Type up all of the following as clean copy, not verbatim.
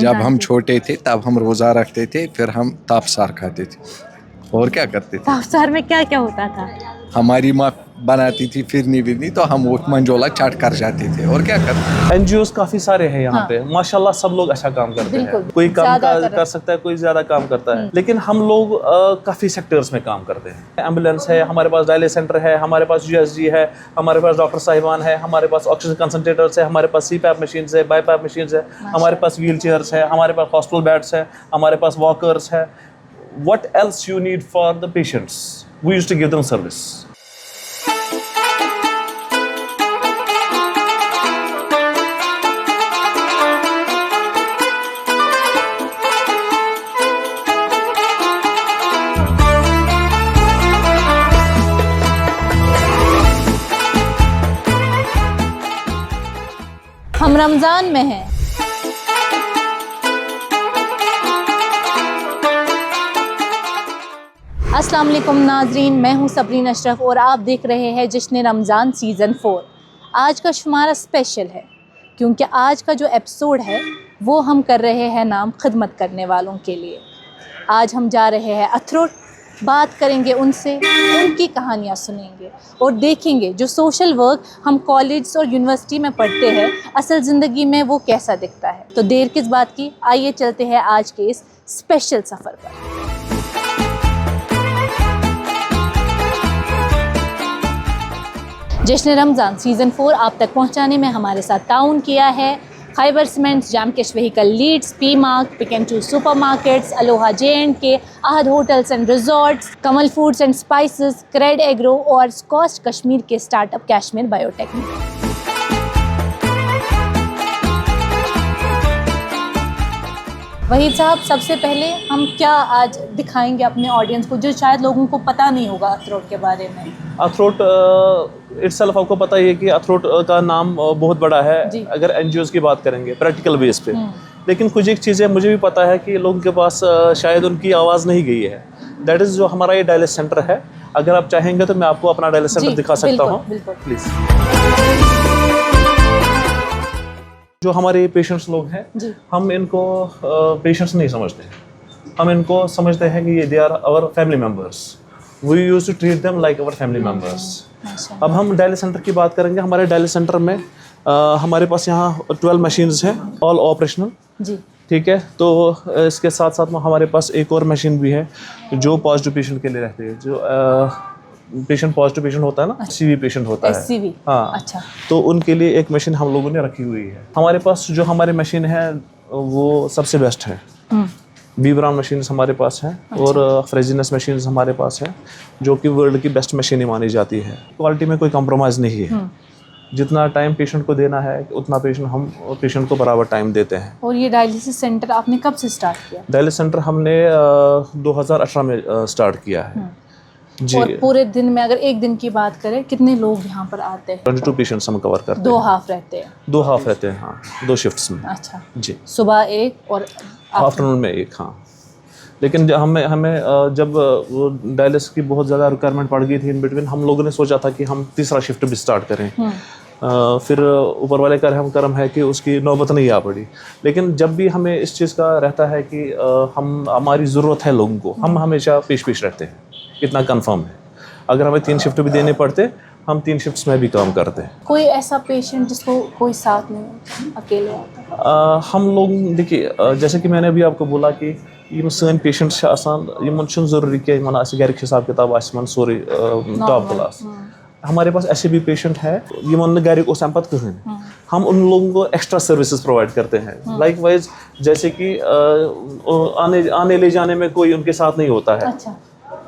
जब हम छोटे थे तब हम रोज़ा रखते थे, फिर हम तापसार खाते थे और क्या करते थे। तापसार में क्या क्या होता था? हमारी माँ बनाती थी फिरनी विरनी, तो हम वो मंजोला चाट कर जाते थे और क्या करते थे। एनजीओस काफी सारे हैं यहाँ पे, माशाल्लाह सब लोग अच्छा काम करते हैं। कोई कम कर सकता है, कोई ज्यादा काम करता है, लेकिन हम लोग काफी सेक्टर्स में काम करते हैं। एम्बुलेंस है हमारे पास, डायलिसिस सेंटर है हमारे पास, यूएसजी है हमारे पास, डॉक्टर साहिबान है हमारे पास, ऑक्सीजन कंसंट्रेटर्स है हमारे पास, सीपैप मशीन्स है, बाईपैप मशीन्स है हमारे पास, व्हील चेयर्स है हमारे पास, हॉस्पिटल बेड्स है हमारे पास, वॉकर्स है। What else you need for the patients? We used to give them service. हम रमज़ान में हैं। अस्सलाम वालेकुम नाजरीन, मैं हूं सबरीन अशरफ और आप देख रहे हैं जश्न रमज़ान सीज़न 4। आज का शुमारा स्पेशल है क्योंकि आज का जो एपिसोड है वो हम कर रहे हैं नाम खिदमत करने वालों के लिए। आज हम जा रहे हैं अथरोट, बात करेंगे उनसे, उनकी कहानियाँ सुनेंगे और देखेंगे जो सोशल वर्क हम कॉलेज और यूनिवर्सिटी में पढ़ते हैं असल ज़िंदगी में वो कैसा दिखता है। तो देर किस बात की, आइए चलते हैं आज के इस स्पेशल सफ़र पर। जश्न रमज़ान सीज़न 4 आप तक पहुंचाने में हमारे साथ ताउन किया है खैबर सीमेंट्स, जामकेश vehicle leads, P mark, pick and choose supermarkets, aloha J&K, Ahad hotels and resorts, Kamal foods and spices, cred agro और स्कॉच कश्मीर के स्टार्टअप कैशमीर बायोटेक। वहीद साहब, सबसे पहले हम क्या आज दिखाएंगे अपने ऑडियंस को जो शायद लोगों को पता नहीं होगा अथरोट के बारे में? अथरोट इटसेल्फ आपको पता ही है कि अथरोट का नाम बहुत बड़ा है अगर एनजीओस की बात करेंगे प्रैक्टिकल बेस पे, लेकिन कुछ एक चीज़ें मुझे भी पता है कि लोगों के पास शायद उनकी आवाज़ नहीं गई है। दैट इज़ जो हमारा ये डायलिसिस सेंटर है। अगर आप चाहेंगे तो मैं आपको अपना डायलिसिस सेंटर दिखा सकता हूँ, प्लीज़। जो हमारे पेशेंट्स लोग हैं हम इनको पेशेंट्स नहीं समझते, हम इनको समझते हैं कि ये they are our family members. We used to treat them like our family members. अब हम डायलिसिस सेंटर की बात करेंगे। हमारे डायलिसिस सेंटर में हमारे पास यहाँ 12 मशीन्स हैं, ऑल ऑपरेशनल। ठीक है, तो इसके साथ साथ में हमारे पास एक और मशीन भी है जो पॉजिटिव पेशेंट के लिए रहती है। जो पेशेंट पॉजिटिव पेशेंट होता है ना, सीवी पेशेंट होता है, SCV। हाँ, अच्छा, तो उनके लिए एक मशीन हम लोगों ने रखी हुई है। हमारे पास जो हमारी मशीन है वो सबसे बेस्ट है। बी ब्राउन मशीन हमारे पास हैं और फ्रेजिनस मशीन हमारे पास है जो कि वर्ल्ड की बेस्ट मशीन मानी जाती है। क्वालिटी में कोई कॉम्प्रोमाइज़ नहीं है। जितना टाइम पेशेंट को देना है उतना हम पेशेंट को बराबर टाइम देते हैं। और ये डायलिसिस सेंटर आपने कब से स्टार्ट किया? डायलिसिस सेंटर हमने 2018 में स्टार्ट किया है जी। और पूरे दिन में अगर एक दिन की बात करें कितने लोग यहाँ पर आते हैं? 22 पेशेंट्स हम कवर करते हैं। 2 हाफ रहते हैं? 2 हाफ रहते हैं, हाँ, 2 शिफ्ट्स में। अच्छा जी, सुबह एक और आफ्टरनून में एक, हाँ। लेकिन हमें जब वो डायलिसिस की बहुत ज़्यादा रिक्वायरमेंट पड़ गई थी इन बिटवीन, हम लोगों ने सोचा था कि हम तीसरा शिफ्ट भी स्टार्ट करें। फिर ऊपर वाले का करम है कि उसकी नौबत नहीं आ पड़ी। लेकिन जब भी हमें इस चीज़ का रहता है कि हमारी ज़रूरत है लोगों को, हम हमेशा पेश रहते हैं, इतना कंफर्म है। अगर हमें 3 शिफ्ट भी देने पड़ते हम 3 शिफ्ट्स में भी काम करते हैं। कोई ऐसा पेशेंट जिसको कोई साथ नहीं, अकेले आता? हम लोग देखिए, जैसे कि मैंने अभी आपको बोला कि ये सन पेशेंट्स ज़रूरी कि घर हिसाब किताब सोरे टॉप क्लास। हमारे पास ऐसे भी पेशेंट है घर कहें, हम उन लोगों को एक्स्ट्रा सर्विसेज प्रोवाइड करते हैं। लाइक वाइज जैसे कि आने ले जाने में कोई उनके साथ नहीं होता है। अच्छा।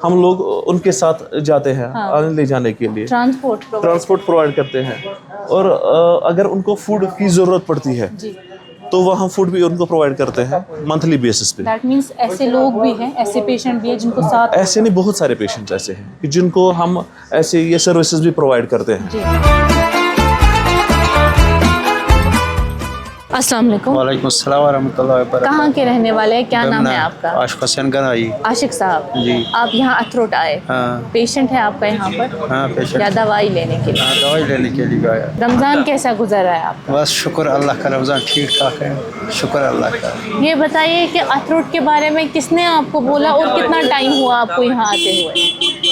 हम लोग उनके साथ जाते हैं, हाँ, आने ले जाने के लिए ट्रांसपोर्ट प्रोवाइड करते हैं। और अगर उनको फूड की ज़रूरत पड़ती है तो वह हम फूड भी उनको प्रोवाइड करते हैं मंथली बेसिस पे। दैट मींस ऐसे लोग भी हैं, ऐसे पेशेंट भी हैं जिनको साथ, ऐसे नहीं, बहुत सारे पेशेंट्स ऐसे हैं कि जिनको हम ऐसे ये सर्विसेज भी प्रोवाइड करते हैं। अस्सलाम वालेकुम। वालेकुम अस्सलाम वरहमतुल्लाहि वबरकातुहू। कहाँ के रहने वाले हैं, क्या नाम है आपका? आशिक हुसैन गनाई। आशिक साहब जी। आप यहाँ अथरोट आए, हाँ पेशेंट है आपका यहाँ पर हाँ पेशेंट। या दवाई लेने के लिए? हाँ, दवाई लेने के लिए आया। रमज़ान कैसा गुजर रहा है आपका? बस शुक्र अल्लाह का, रमज़ान ठीक ठाक है, शुक्र अल्लाह का। ये बताइए कि अथरोट के बारे में किसने आपको बोला और कितना टाइम हुआ आपको यहाँ आते हुए?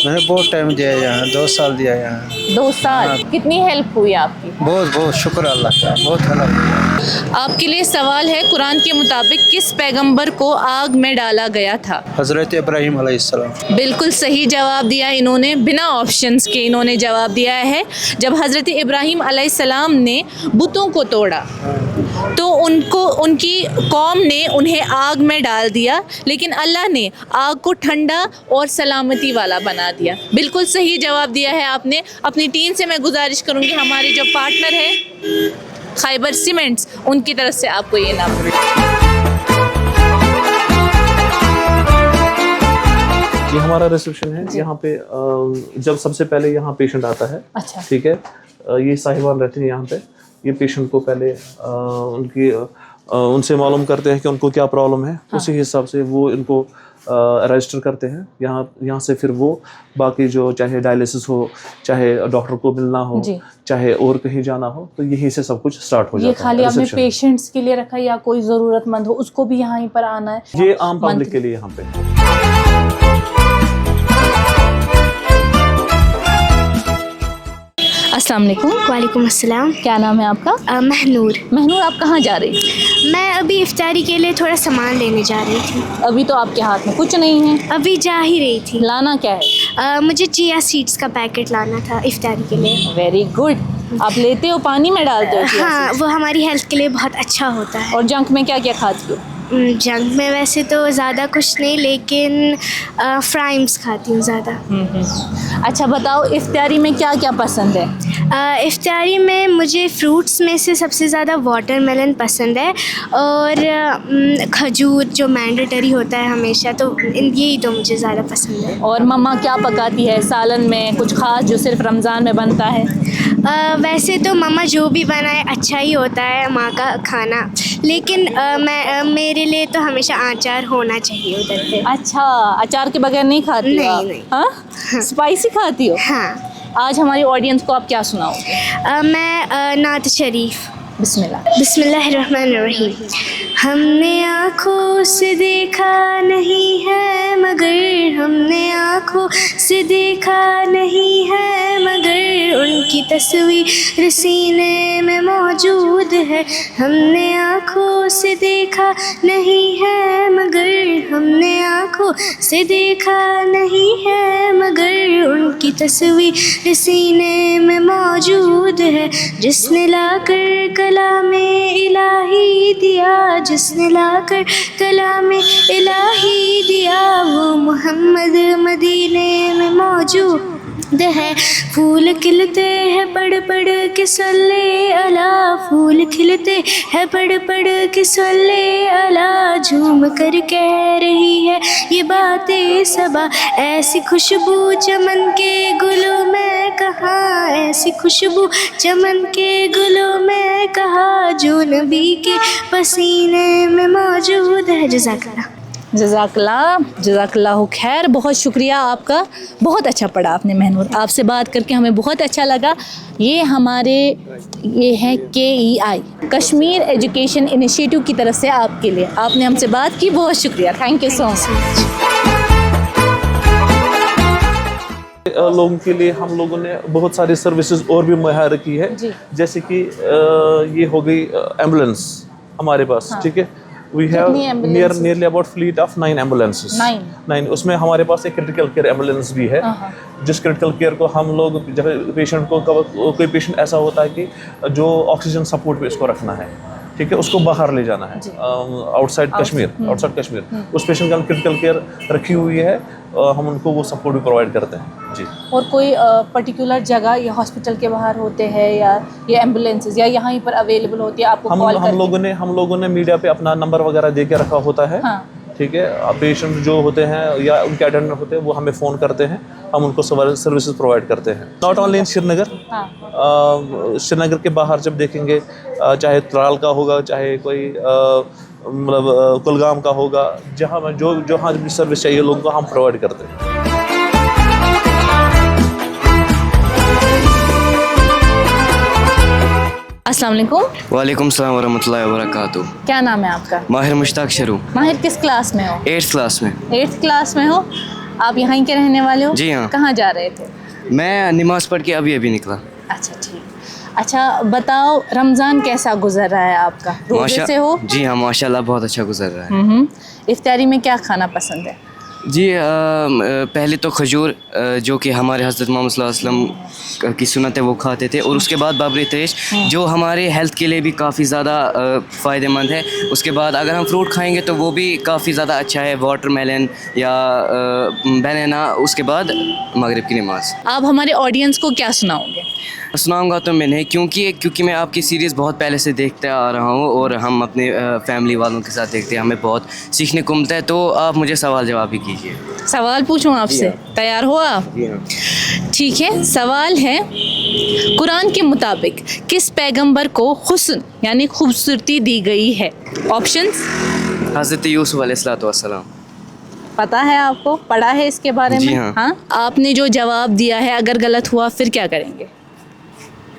मैंने बहुत टाइम दिया यहाँ, 2 साल दिया यहाँ। 2 साल। कितनी हेल्प हुई आपकी? बहुत बहुत शुक्र अल्लाह का, बहुत हेल्प। आपके लिए सवाल है, कुरान के मुताबिक किस पैगंबर को आग में डाला गया था? हज़रत इब्राहीम अलैहिस्सलाम। बिल्कुल सही जवाब दिया इन्होंने, बिना ऑप्शंस के इन्होंने जवाब दिया है। जब हज़रत इब्राहीम अलैहिस्सलाम ने बुतों को तोड़ा तो उनकी कौम ने उन्हें आग में डाल दिया, लेकिन अल्लाह ने आग को ठंडा और सलामती वाला बना दिया। बिल्कुल सही जवाब दिया है आपने। अपनी टीम से मैं गुजारिश करूँगी, हमारी जो पार्टनर है खैबर सीमेंट्स, उनकी तरफ से आपको ये नाम। ये हमारा रिसेप्शन है। यहाँ पे जब सबसे पहले यहाँ पेशेंट आता है, अच्छा। ठीक है, ये साहिबान रहते हैं यहाँ पे। ये पेशेंट को पहले उनसे मालूम करते हैं कि उनको क्या प्रॉब्लम है। हाँ। उसी हिसाब से वो इनको रजिस्टर करते हैं। यहाँ से फिर वो बाकी जो चाहे डायलिसिस हो, चाहे डॉक्टर को मिलना हो, चाहे और कहीं जाना हो, तो यहीं से सब कुछ स्टार्ट हो जाता है। ये खाली आपने पेशेंट्स के लिए रखा है या कोई ज़रूरतमंद हो उसको भी यहाँ पर आना है? ये आम पब्लिक के लिए यहाँ पे। अस्सलाम वालेकुम। वालेकुम अस्सलाम। क्या नाम है आपका? महनूर। महनूर, आप कहाँ जा रही थी? मैं अभी इफ्तारी के लिए थोड़ा सामान लेने जा रही थी। अभी तो आपके हाथ में कुछ नहीं है। अभी जा ही रही थी। लाना क्या है? मुझे चिया सीड्स का पैकेट लाना था इफ्तारी के लिए। Very good. आप लेते हो, पानी में डालते हो? हाँ, वो हमारी हेल्थ के लिए बहुत अच्छा होता है। और जंक में क्या क्या खाती हो? जंक में वैसे तो ज़्यादा कुछ नहीं, लेकिन फ्राइम्स खाती हूँ ज़्यादा। अच्छा बताओ, इफ्तारी में क्या क्या पसंद है? इफ्तारी में मुझे फ्रूट्स में से सबसे ज़्यादा वाटरमेलन पसंद है, और खजूर जो मैंडेटरी होता है हमेशा, तो यही तो मुझे ज़्यादा पसंद है। और मम्मा क्या पकाती है सालन में, कुछ ख़ास जो सिर्फ रमज़ान में बनता है? वैसे तो मम्मा जो भी बनाए अच्छा ही होता है माँ का खाना, लेकिन मेरे लिए तो हमेशा अचार होना चाहिए उधर पे। अच्छा, अचार के बगैर नहीं खाती हो? नहीं। हाँ, स्पाइसी खाती हो? हाँ। आज हमारी ऑडियंस को आप क्या सुनाओगे? मैं नात शरीफ। बिस्मिल्लाह। बिस्मिल्लाहिर्रहमानिर्रहीम। हमने आँखों से देखा नहीं है मगर, हमने आँखों से देखा नहीं है मगर, उनकी तस्वीर सीने में मौजूद है। हमने आँखों से देखा नहीं है मगर, हमने आँखों से देखा नहीं है मगर, उनकी तस्वीर सीने में मौजूद है। जिसने लाकर कलामे इलाही दिया, जिसने लाकर कलामे इलाही दिया, वो मोहम्मद मदीने में मौजूद है। फूल खिलते हैं पढ़ पढ़ के सल्ले अला, फूल खिलते हैं पढ़ पढ़ के सल्ले अला, झूम कर कह रही है ये बातें सबा, ऐसी खुशबू चमन के गुलों में कहाँ, ऐसी खुशबू चमन के गुलों में कहाँ, जो नबी के पसीने में मौजूद है। जज़ाकल्लाह। जज़ाकल्लाह खैर, बहुत शुक्रिया आपका, बहुत अच्छा पढ़ा आपने महनूर। आपसे बात करके हमें बहुत अच्छा लगा। ये है KEI, कश्मीर एजुकेशन इनिशिएटिव की तरफ से आपके लिए, आपने हमसे बात की, बहुत शुक्रिया, थैंक यू सो मच। लोगों के लिए हम लोगों ने बहुत सारी सर्विसेज और भी मुहैया की है, जैसे कि ये हो गई एम्बुलेंस हमारे पास, ठीक है। We have nearly about fleet of 9 ambulances. 9 उसमें हमारे पास एक क्रिटिकल केयर एम्बुलेंस भी है, जिस क्रिटिकल केयर को हम लोग जब पेशेंट को कोई पेशेंट ऐसा होता है कि जो ऑक्सीजन सपोर्ट पे इसको रखना है, ठीक है, उसको बाहर ले जाना है आउटसाइड कश्मीर, उस पेशेंट का हम क्रिटिकल केयर रखी हुई है, हम उनको वो सपोर्ट भी प्रोवाइड करते हैं जी। और कोई पर्टिकुलर जगह या हॉस्पिटल के बाहर होते हैं या ये एम्बुलेंसेज या यहाँ ही पर अवेलेबल होती है, आपको कॉल करके? हम लोगों ने मीडिया पे अपना नंबर वगैरह दे के रखा होता है। हाँ। ठीक है, पेशेंट जो होते हैं या उनके अटेंडर होते हैं वो हमें फ़ोन करते हैं, हम उनको सर्विसेज प्रोवाइड करते हैं। Not only in Srinagar, Srinagar के बाहर जब देखेंगे چاہے ترال کا ہوگا, چاہے کوئی مطلب کلگام کا ہوگا, جہاں جو ہاں بھی سروس چاہیے لوگوں کو ہم پرووائڈ کرتے ہیں. السلام علیکم. وعلیکم السلام ورحمۃ اللہ وبرکاتہ. کیا نام ہے آپ کا؟ ماہر مشتاق شروع. ماہر کس کلاس میں ہو؟ 8th کلاس میں. 8th کلاس میں ہو. آپ یہیں کے رہنے والے ہو؟ جی ہاں. کہاں جا رہے تھے؟ میں نماز پڑھ کے ابھی نکلا. اچھا ٹھیک. اچھا بتاؤ رمضان کیسا گزر رہا ہے آپ کا؟ روزے سے ہو؟ جی ہاں ماشاء اللہ بہت اچھا گزر رہا ہے. افطاری میں کیا کھانا پسند ہے؟ جی پہلے تو کھجور جو کہ ہمارے حضرت محمد صلی اللہ علیہ وسلم کی سنت ہے وہ کھاتے تھے, اور اس کے بعد بابری تیش جو ہمارے ہیلتھ کے لیے بھی کافی زیادہ فائدہ مند ہے. اس کے بعد اگر ہم فروٹ کھائیں گے تو وہ بھی کافی زیادہ اچھا ہے, واٹر میلن یا بنانا. اس کے بعد مغرب کی نماز. آپ ہمارے آڈینس کو کیا سناؤ گے؟ سناؤں گا تو میں نہیں, کیونکہ میں آپ کی سیریز بہت پہلے سے دیکھتے آ رہا ہوں, اور ہم اپنے فیملی والوں کے ساتھ دیکھتے ہیں, ہمیں بہت سیکھنے کو ملتا ہے. تو آپ مجھے سوال جواب بھی کیجیے. سوال پوچھوں آپ سے؟ تیار ہو آپ؟ جی ہاں. ٹھیک ہے. سوال ہے قرآن کے مطابق کس پیغمبر کو حسن یعنی خوبصورتی دی گئی ہے؟ آپشنز: حضرت یوسف علیہ السلام. پتہ ہے آپ کو؟ پڑھا ہے اس کے بارے میں؟ جی ہاں. آپ نے جو جواب دیا ہے اگر غلط ہوا پھر کیا کریں گے؟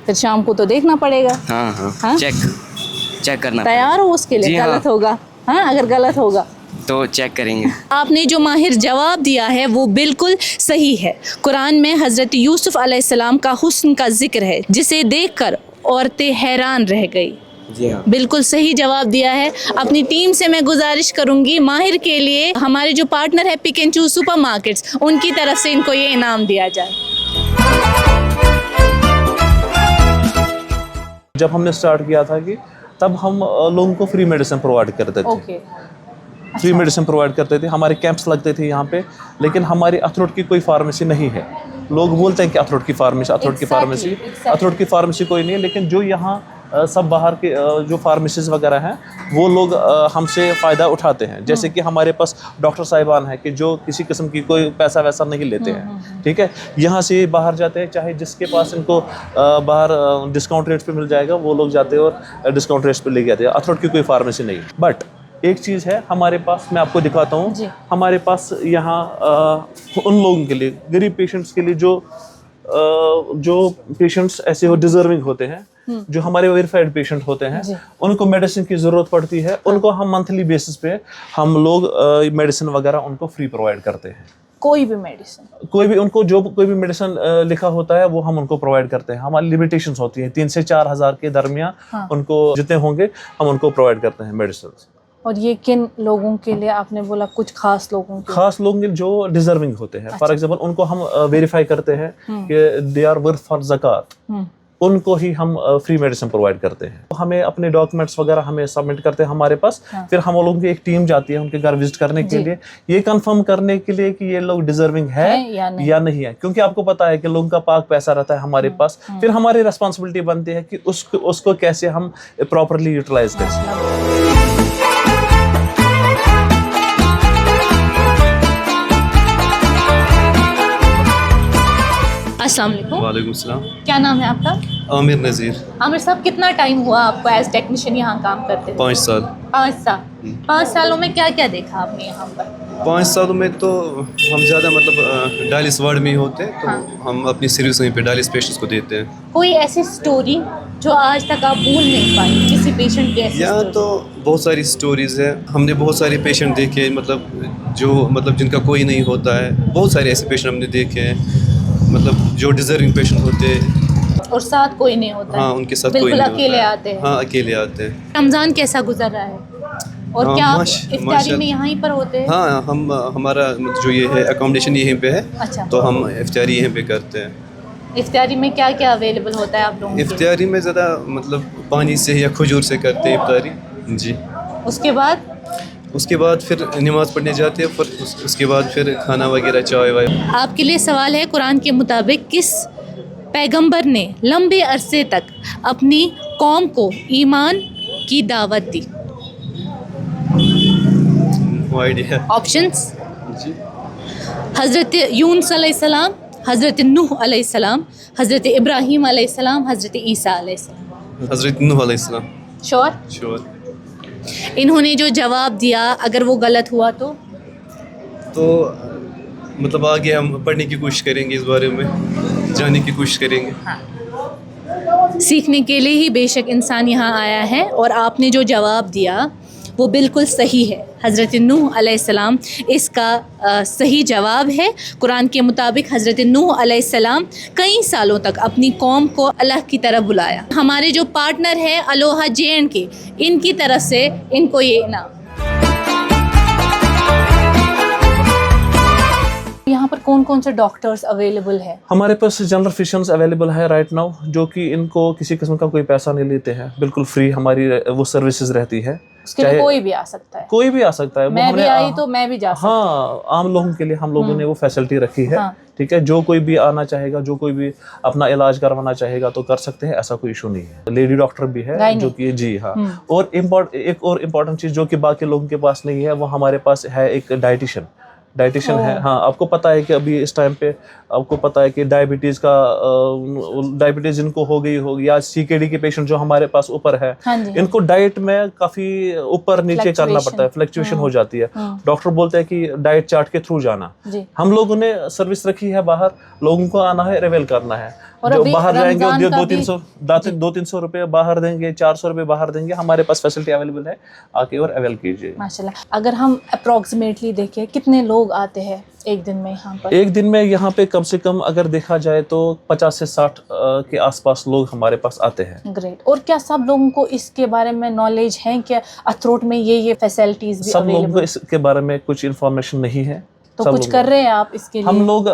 پھر شام کو تو دیکھنا پڑے گا. ہاں چیک کرنا. تیار ہو اس کے لیے؟ غلط ہوگا اگر غلط ہوگا تو چیک کریں گے. آپ نے جو ماہر جواب دیا ہے وہ بالکل صحیح ہے. قرآن میں حضرت یوسف علیہ السلام کا حسن کا ذکر ہے جسے دیکھ کر عورتیں حیران رہ گئی. جی ہاں بالکل صحیح جواب دیا ہے. اپنی ٹیم سے میں گزارش کروں گی ماہر کے لیے ہمارے جو پارٹنر ہے pick and choose supermarkets, ان کی طرف سے ان کو یہ انعام دیا جائے. جب ہم نے اسٹارٹ کیا تھا کہ تب ہم لوگوں کو فری میڈیسن پرووائڈ کرتے تھے. فری میڈیسن پرووائڈ کرتے تھے. ہمارے کیمپس لگتے تھے یہاں پہ, لیکن ہماری اتھروٹ کی کوئی فارمیسی نہیں ہے. لوگ بولتے ہیں کہ اتھروٹ کی فارمیسی کوئی نہیں ہے, لیکن جو یہاں سب باہر کے جو فارمیسیز وغیرہ ہیں وہ لوگ ہم سے فائدہ اٹھاتے ہیں. جیسے کہ ہمارے پاس ڈاکٹر صاحبان ہیں کہ جو کسی قسم کی کوئی پیسہ ویسا نہیں لیتے ہیں. ٹھیک ہے, یہاں سے باہر جاتے ہیں, چاہے جس کے پاس ان کو باہر ڈسکاؤنٹ ریٹ پہ مل جائے گا وہ لوگ جاتے ہیں اور ڈسکاؤنٹ ریٹ پہ لے کے آتے ہیں. اتھروٹ کی کوئی فارمیسی نہیں. بٹ ایک چیز ہے ہمارے پاس, میں آپ کو دکھاتا ہوں. ہمارے پاس یہاں ان لوگوں کے لیے, غریب پیشنٹس کے لیے, جو پیشنٹس ایسے ہو ڈیزرونگ ہوتے ہیں, جو ہمارے ویریفائڈ پیشنٹ ہوتے ہیں, ان کو میڈیسن کی ضرورت پڑتی ہے. ان کو ہم منتھلی بیسس پہ ہم لوگ میڈیسن وغیرہ ان کو فری پرووائڈ کرتے ہیں. کوئی بھی میڈیسن, ان کو جو کوئی بھی میڈیسن لکھا ہوتا ہے وہ ہم ان کو پرووائڈ کرتے ہیں. ہماری لمیٹیشنس ہوتی ہیں 3 سے 4 ہزار کے درمیان. ان کو جتنے ہوں گے ہم ان کو پرووائڈ کرتے ہیں میڈیسنس. اور یہ کن لوگوں کے لیے آپ نے بولا؟ کچھ خاص لوگوں کے جو ڈیزرونگ ہوتے ہیں. فار ایگزامپل ان کو ہم ویریفائی کرتے ہیں کہ دے آر ورتھ فار زکات, ان کو ہی ہم فری میڈیسن پرووائڈ کرتے ہیں. ہمیں اپنے ڈاکومنٹس وغیرہ ہمیں سبمٹ کرتے ہیں ہمارے پاس. پھر ہم لوگوں کی ایک ٹیم جاتی ہے ان کے گھر وزٹ کرنے کے لیے, یہ کنفرم کرنے کے لیے کہ یہ لوگ ڈیزرونگ ہے یا نہیں ہے. کیونکہ آپ کو پتا ہے کہ لوگوں کا پاک پیسہ رہتا ہے ہمارے پاس. پھر ہماری ریسپانسبلٹی بنتی ہے کہ اس کو کیسے ہم پراپرلی یوٹیلائز کر سکیں. السلام علیکم. وعلیکم السلام. کیا نام ہے آپ کا؟ عامر نذیر. عامر صاحب کتنا ٹائم ہوا آپ کو ایز ٹیکنیشین یہاں کام کرتے ہوئے؟ 5 سال. 5 سال. 5 سالوں میں کیا کیا دیکھا آپ نے یہاں پر؟ 5 سالوں میں تو ہم زیادہ مطلب ڈائلس وارڈ میں ہی ہوتے ہیں, تو ہم اپنی سروس وہیں پہ ڈائلس پیشنٹس کو دیتے ہیں. کوئی ایسی سٹوری جو آج تک آپ بھول نہیں پائیں کسی پیشنٹ کی؟ ایسی یہاں تو بہت ساری سٹوریز ہیں. ہم نے بہت سارے پیشنٹ دیکھے مطلب جن کا کوئی نہیں ہوتا ہے. بہت سارے ایسے پیشنٹ ہم نے دیکھے ہیں مطلب جو ڈیزرونگ پیشنٹ ہوتے ہیں اور ساتھ کوئی نہیں ہوتا. ہاں, ان کے ساتھ کوئی نہیں ہوتا. اکیلے آتے ہیں. ہاں, اکیلے آتے ہیں. رمضان کیسا گزر رہا ہے اور کیا افطاری میں یہیں پر ہوتے ہیں؟ ہاں, ہمارا جو یہ ہے اکوموڈیشن یہیں پہ ہے. اچھا. تو ہم افطاری یہیں پہ کرتے ہیں. افطاری میں کیا کیا اویلیبل ہوتا ہے آپ لوگوں کو؟ افطاری میں زیادہ مطلب پانی سے یا کھجور سے کرتے ہیں افطاری. جی. اس کے بعد پھر نماز پڑھنے جاتے ہیں. پھر اس کے بعد پھر کھانا وغیرہ چائے وائے. آپ کے لیے سوال ہے قرآن کے مطابق کس پیغمبر نے لمبے عرصے تک اپنی قوم کو ایمان کی دعوت دی؟ آپشنز: حضرت یونس علیہ السلام, حضرت نوح علیہ السلام, حضرت ابراہیم علیہ السلام, حضرت عیسیٰ علیہ السلام. हज़रत नूह अलैहिस्सलाम। श्योर? श्योर। इन्होंने जो जवाब दिया अगर वो गलत हुआ तो मतलब आगे हम पढ़ने की कोशिश करेंगे, इस बारे में जानने की कोशिश करेंगे। सीखने के लिए ही बेशक इंसान यहाँ आया है, और आपने जो जवाब दिया वो बिल्कुल सही है। हज़रत नूह अलैहिस्सलाम इसका सही जवाब है। कुरान के मुताबिक हज़रत नूह अलैहिस्सलाम कई सालों तक अपनी कौम को अल्लाह की तरफ बुलाया। हमारे जो पार्टनर है अलोहा JNK, इनकी तरफ से इनको ये इनाम। यहाँ पर कौन कौन से डॉक्टर्स अवेलेबल है? हमारे पास जनरल फिजिशियंस अवेलेबल है राइट नाउ, जो कि इनको किसी किस्म का कोई पैसा नहीं लेते हैं, बिल्कुल फ्री हमारी वो सर्विसेज रहती है। उसके लिए कोई भी आ सकता है? कोई भी आ सकता है। मैं भी आई तो मैं भी जा सकता हूँ। हाँ, आम लोगों के लिए हम लोगों ने वो फैसिलिटी रखी है। हाँ। ठीक है, जो कोई भी आना चाहेगा, जो कोई भी अपना इलाज करवाना चाहेगा तो कर सकते हैं, ऐसा कोई इशू नहीं है। लेडी डॉक्टर भी है जो कि जी हाँ। और एक और इम्पोर्टेंट चीज़ जो कि बाकी लोगों के पास नहीं है, वो हमारे पास है एक डाइटिशियन है। हाँ, आपको पता है कि अभी इस टाइम पे आपको पता है कि डायबिटीज़ जिनको हो गई होगी, या CKD के पेशेंट जो हमारे पास ऊपर है, हाँ इनको डाइट में काफ़ी ऊपर नीचे करना पड़ता है, फ्लक्चुएशन हो जाती है। डॉक्टर बोलते हैं कि डाइट चार्ट के थ्रू जाना। हम लोगों ने सर्विस रखी है, बाहर लोगों को आना है, रिवेल करना है। जो बाहर जाएंगे 200-300 रुपये बाहर देंगे, 400 रुपये बाहर देंगे। हमारे पास फैसिलिटी अवेलेबल है, आके और अवेल कीजिए। माशाल्लाह। अगर हम अप्रॉक्सीमेटली देखें कितने लोग आते हैं एक दिन में यहाँ पर? एक दिन में यहाँ पे कम से कम अगर देखा जाए तो 50 से 60 के आसपास लोग हमारे पास आते हैं। ग्रेट। और क्या सब लोगों को इसके बारे में नॉलेज है कि अथरोट में ये फैसिलिटीज भी सब लोगों को अवेलेबल? इसके बारे में कुछ इन्फॉर्मेशन नहीं है। तो कुछ कर रहे हैं आप इसके लिए? हम लोग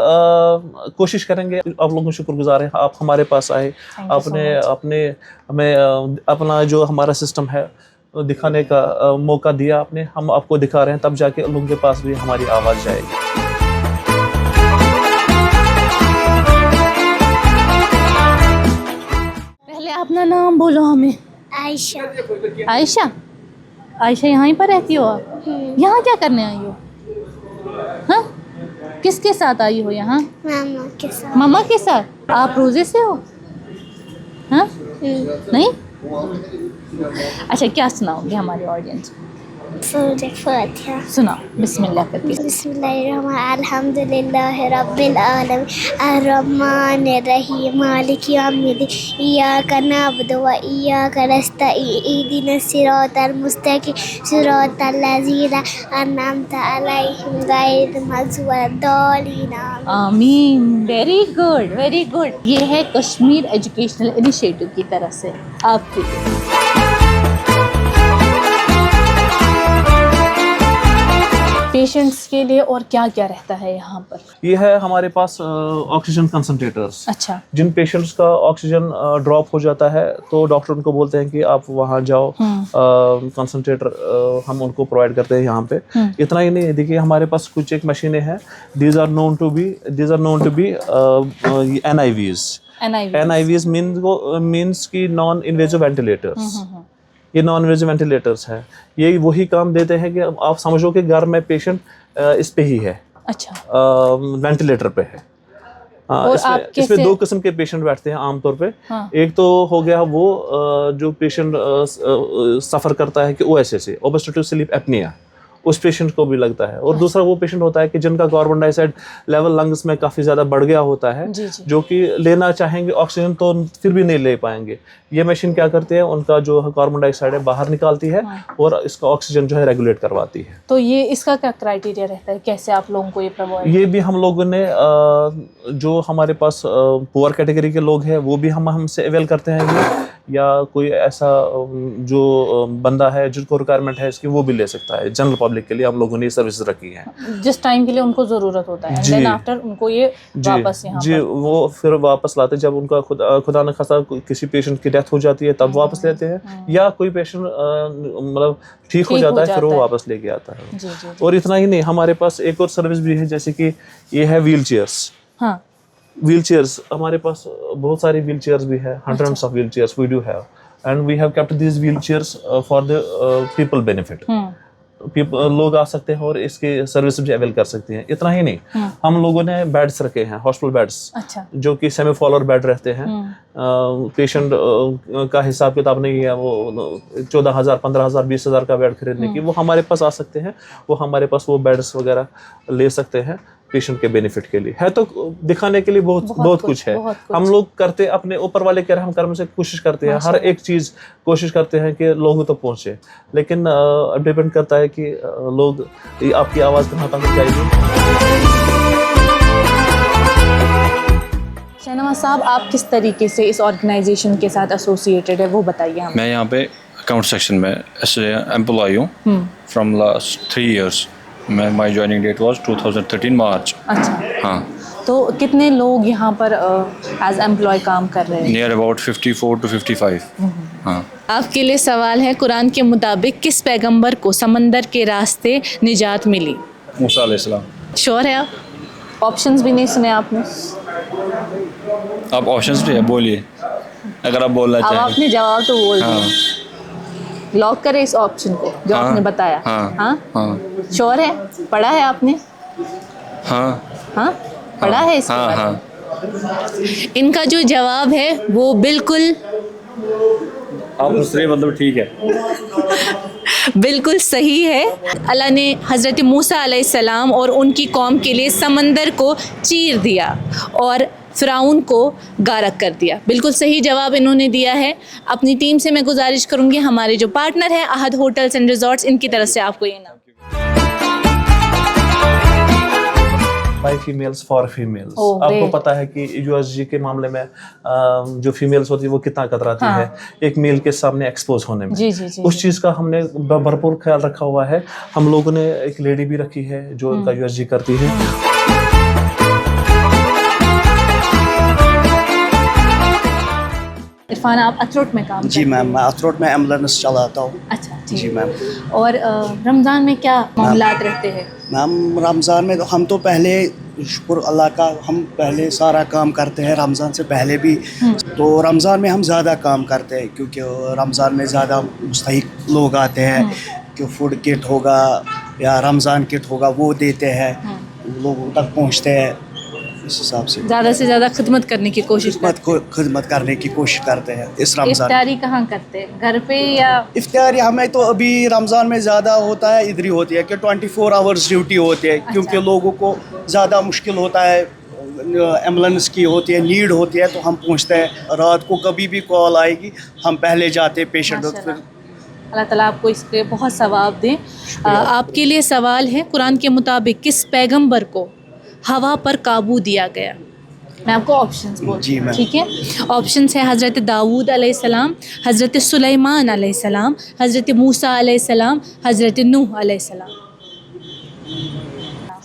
कोशिश करेंगे। आप लोगों को शुक्रगुजार हैं, आप हमारे पास आए, आपने हमें अपना जो हमारा सिस्टम है दिखाने का मौका दिया आपने। हम आपको दिखा रहे हैं, तब जाके लोगों के पास भी हमारी आवाज़ जाएगी। पहले अपना नाम बोलो हमें। आयशा। आयशा? आयशा यहाँ पर रहती हो आप? यहाँ क्या करने आई हो? हाँ, किसके साथ आई हो यहाँ? मामा के साथ। मामा के साथ? आप रोजे से हो? हाँ? नहीं? अच्छा, क्या सुनाओगे हमारे ऑडियंस को? सूरह फातिहा सुनाओ बिस्मिल्लाह करके। बिस्मिल्लाहिर्रहमानिर्रहीम अल्हम्दुलिल्लाहि रब्बिल आलमीन अर्रहमानिर रहीम मालिकि यौमिद्दीन इय्याका नअबुदु व इय्याका नस्तईन इहदिनस सिरातल मुस्तकीम सिरातल लज़ीना अनअमता अलैहिम गैरिल मग़ज़ूबि वलद्दालिन। आमीन। Very good, very good. ये है कश्मीर एजुकेशनल इनिशिएटिव की तरफ से आपके लिए। पेशेंट्स के लिए और क्या क्या रहता है यहाँ पर? ये है हमारे पास ऑक्सीजन कंसंट्रेटर्स। अच्छा। जिन पेशेंट्स का ऑक्सीजन ड्रॉप हो जाता है तो डॉक्टर उनको बोलते हैं कि आप वहाँ जाओ, कंसंट्रेटर हम उनको प्रोवाइड करते हैं यहाँ पे। इतना ही नहीं, देखिए हमारे पास कुछ एक मशीनें हैं, these are known to be NIVs means की नॉन इन्वेजिव वेंटिलेटर्स। ये नॉन इन्वेजिव वेंटिलेटर्स हैं। ये वही काम देते हैं कि आप समझो कि घर में पेशेंट इस पे ही है। अच्छा। वेंटिलेटर पे है। इसमें 2 किस्म के पेशेंट बैठते हैं आमतौर पे। हाँ। एक तो हो गया वो जो पेशेंट सफ़र करता है कि OSA से, ऑब्स्ट्रक्टिव स्लीप एपनिया, उस पेशेंट को भी लगता है। और दूसरा वो पेशेंट होता है कि जिनका कार्बन डाइऑक्साइड लेवल लंग्स में काफ़ी ज़्यादा बढ़ गया होता है, जो कि लेना चाहेंगे ऑक्सीजन तो फिर भी नहीं ले पाएंगे। ये मशीन क्या करती है, उनका जो कार्बन डाइऑक्साइड है बाहर निकालती है और इसका ऑक्सीजन जो है रेगुलेट करवाती है। तो ये इसका क्या क्राइटेरिया रहता है, कैसे आप लोगों को ये प्रोवाइड? ये भी हम लोगों ने जो हमारे पास पुअर कैटेगरी के लोग हैं वो भी हमसे अवेल करते हैं, या कोई ऐसा जो बंदा है जिनको रिक्वायरमेंट है इसकी, वो भी ले सकता है। जनरल पब्लिक के लिए हम लोगों ने सर्विस रखी है, जिस टाइम के लिए उनको ज़रूरत होता है। देन आफ्टर उनको ये वापस यहाँ जी वो फिर वापस लाते हैं। जब उनका खुदा न खासा किसी पेशेंट की डेथ हो जाती है तब वापस लेते हैं, या कोई पेशेंट मतलब ठीक हो जाता है फिर वो वापस लेके आता है। जी। और इतना ही नहीं, हमारे पास एक और सर्विस भी है, जैसे कि ये है व्हील चेयर्स। हाँ, व्हील चेयर्स हमारे पास बहुत सारी व्हील चेयर्स भी है, hundreds of wheel chairs we do have, and we have kept these wheel chairs for the people benefit. लोग आ सकते हैं और इसके सर्विस भी अवेल कर सकते हैं। इतना ही नहीं, हम लोगों ने बेड्स रखे हैं, हॉस्पिटल बेड्स, अच्छा, जो कि सेमी फॉलोअर बेड रहते हैं। पेशेंट का हिसाब किताब नहीं है, वो 14,000 15,000 20,000 का बेड खरीदने की, वो हमारे पास आ सकते हैं, वो हमारे पास वो बेड्स वगैरह ले सकते हैं पेशेंट के बेनिफिट के लिए। है तो दिखाने के लिए बहुत कुछ है। हम लोग करते अपने ऊपर वाले के रहम करम से कोशिश करते हैं, हर एक चीज़ कोशिश करते हैं कि लोगों तक पहुँचे, लेकिन डिपेंड करता है कि लोग आपकी आवाज़ कहाँ तक जाएगी। शहनवाज साहब, आप किस तरीके से इस ऑर्गेनाइजेशन के साथ एसोसिएटेड है वो बताइए हमें। मैं यहाँ पे अकाउंट सेक्शन में एम्प्लॉय हूँ from last 3 years। My joining date was 2013 March. अच्छा, हाँ। तो कितने लोग यहाँ पर एज एम्प्लॉय काम कर रहे हैं? Near about 54 to 55। हाँ। आपके लिए सवाल है, कुरान के मुताबिक किस पैगंबर को समंदर के रास्ते निजात मिली? मूसा अलैहिस्सलाम। श्योर है आप? ऑप्शंस भी नहीं सुने आपने? आप ऑप्शंस भी है, बोलिए अगर आप बोलना अब चाहें। आपने जवाब तो बोल दिया। हाँ। लॉक करें इस ऑप्शन को जो हाँ, आपने बताया? हाँ, हाँ, हाँ, श्योर है? पढ़ा है आपने? हाँ, हाँ, पढ़ा है इसके हाँ, बारे में? हाँ। इनका जो जवाब है वो बिल्कुल आप दूसरे मतलब ठीक है। बिल्कुल सही है। अल्लाह ने हज़रत मूसा अलैहिस्सलाम और उनकी कौम के लिए समंदर को चीर दिया और फ़िरौन को गारक कर दिया। बिल्कुल सही जवाब इन्होंने दिया है। अपनी टीम से मैं गुजारिश करूँगी, हमारे जो पार्टनर हैं अहद होटल्स एंड रिजॉर्ट्स, इनकी तरफ से आपको ये इनाम। Bye females for females. Oh, आपको great. पता है कि यूएसजी के मामले में जो फीमेल्स होती है वो कितना कतराती हाँ. है एक मेल के सामने एक्सपोज होने में। जी, जी, जी, उस चीज़ का हमने भरपूर ख्याल रखा हुआ है। हम लोगों ने एक लेडी भी रखी है जो उनका यूएसजी करती है। इरफान, आप अथरोट में काम जी मैम, मैं अथरोट में एम्बुलेंस चलाता हूँ। अच्छा, ठीक। जी मैम। और रमज़ान में क्या मामलात रहते हैं? मैम रमज़ान में तो हम तो पहले शुक्र अल्लाह का, हम पहले सारा काम करते हैं रमज़ान से पहले भी। तो रमज़ान में हम ज़्यादा काम करते हैं क्योंकि रमज़ान में ज़्यादा मुस्तहिक लोग आते हैं कि फूड किट होगा या रमज़ान किट होगा वो देते हैं, लोगों तक पहुँचते हैं। इस हिसाब से ज़्यादा खिदमत करने की कोशिश करते हैं। खिदमत करने की कोशिश करते हैं इस रमज़ान। इफ्तारी कहाँ करते हैं, घर पे या? इफ्तारी हमें तो अभी रमज़ान में ज़्यादा होता है, इधर ही होती है कि 24 आवर्स ड्यूटी होती है। क्योंकि लोगों को ज़्यादा मुश्किल होता है, एम्बुलेंस की होती है, नीड होती है, तो हम पहुँचते हैं। रात को कभी भी कॉल आएगी हम पहले जाते हैं पेशेंट। फिर अल्लाह ताला आपको इसके बहुत सवाब दें। आपके लिए सवाल है, कुरान के मुताबिक किस पैगंबर को हवा पर काबू दिया गया? मैं आपको ऑप्शंस बोलती हूँ, ठीक है? ऑप्शंस है हज़रत दाऊद अलैहिस्सलाम, हज़रत सुलेमान अलैहिस्सलाम, हज़रत मूसा अलैहिस्सलाम, हज़रत नूह अलैहिस्सलाम।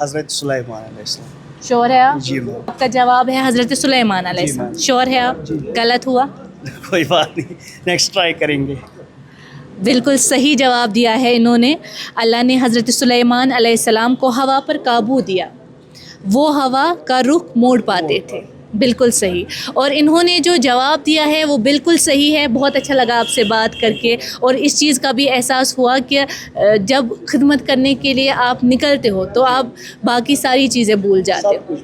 हज़रत सुलेमान अलैहिस्सलाम। श्योर है आप? जी मैम। आपका जवाब है हज़रत सुलेमान अलैहिस्सलाम। श्योर है आप? गलत हुआ? कोई बात नहीं, नेक्स्ट ट्राई करेंगे। बिल्कुल सही जवाब दिया है इन्होंने। अल्लाह ने हज़रत सुलेमान अलैहिस्सलाम को हवा पर काबू दिया, वो हवा का रुख मोड़ पाते थे। बिल्कुल सही। और इन्होंने जो जवाब दिया है वो बिल्कुल सही है। बहुत अच्छा लगा आपसे बात करके, और इस चीज़ का भी एहसास हुआ कि जब खिदमत करने के लिए आप निकलते हो तो आप बाकी सारी चीज़ें भूल जाते हो।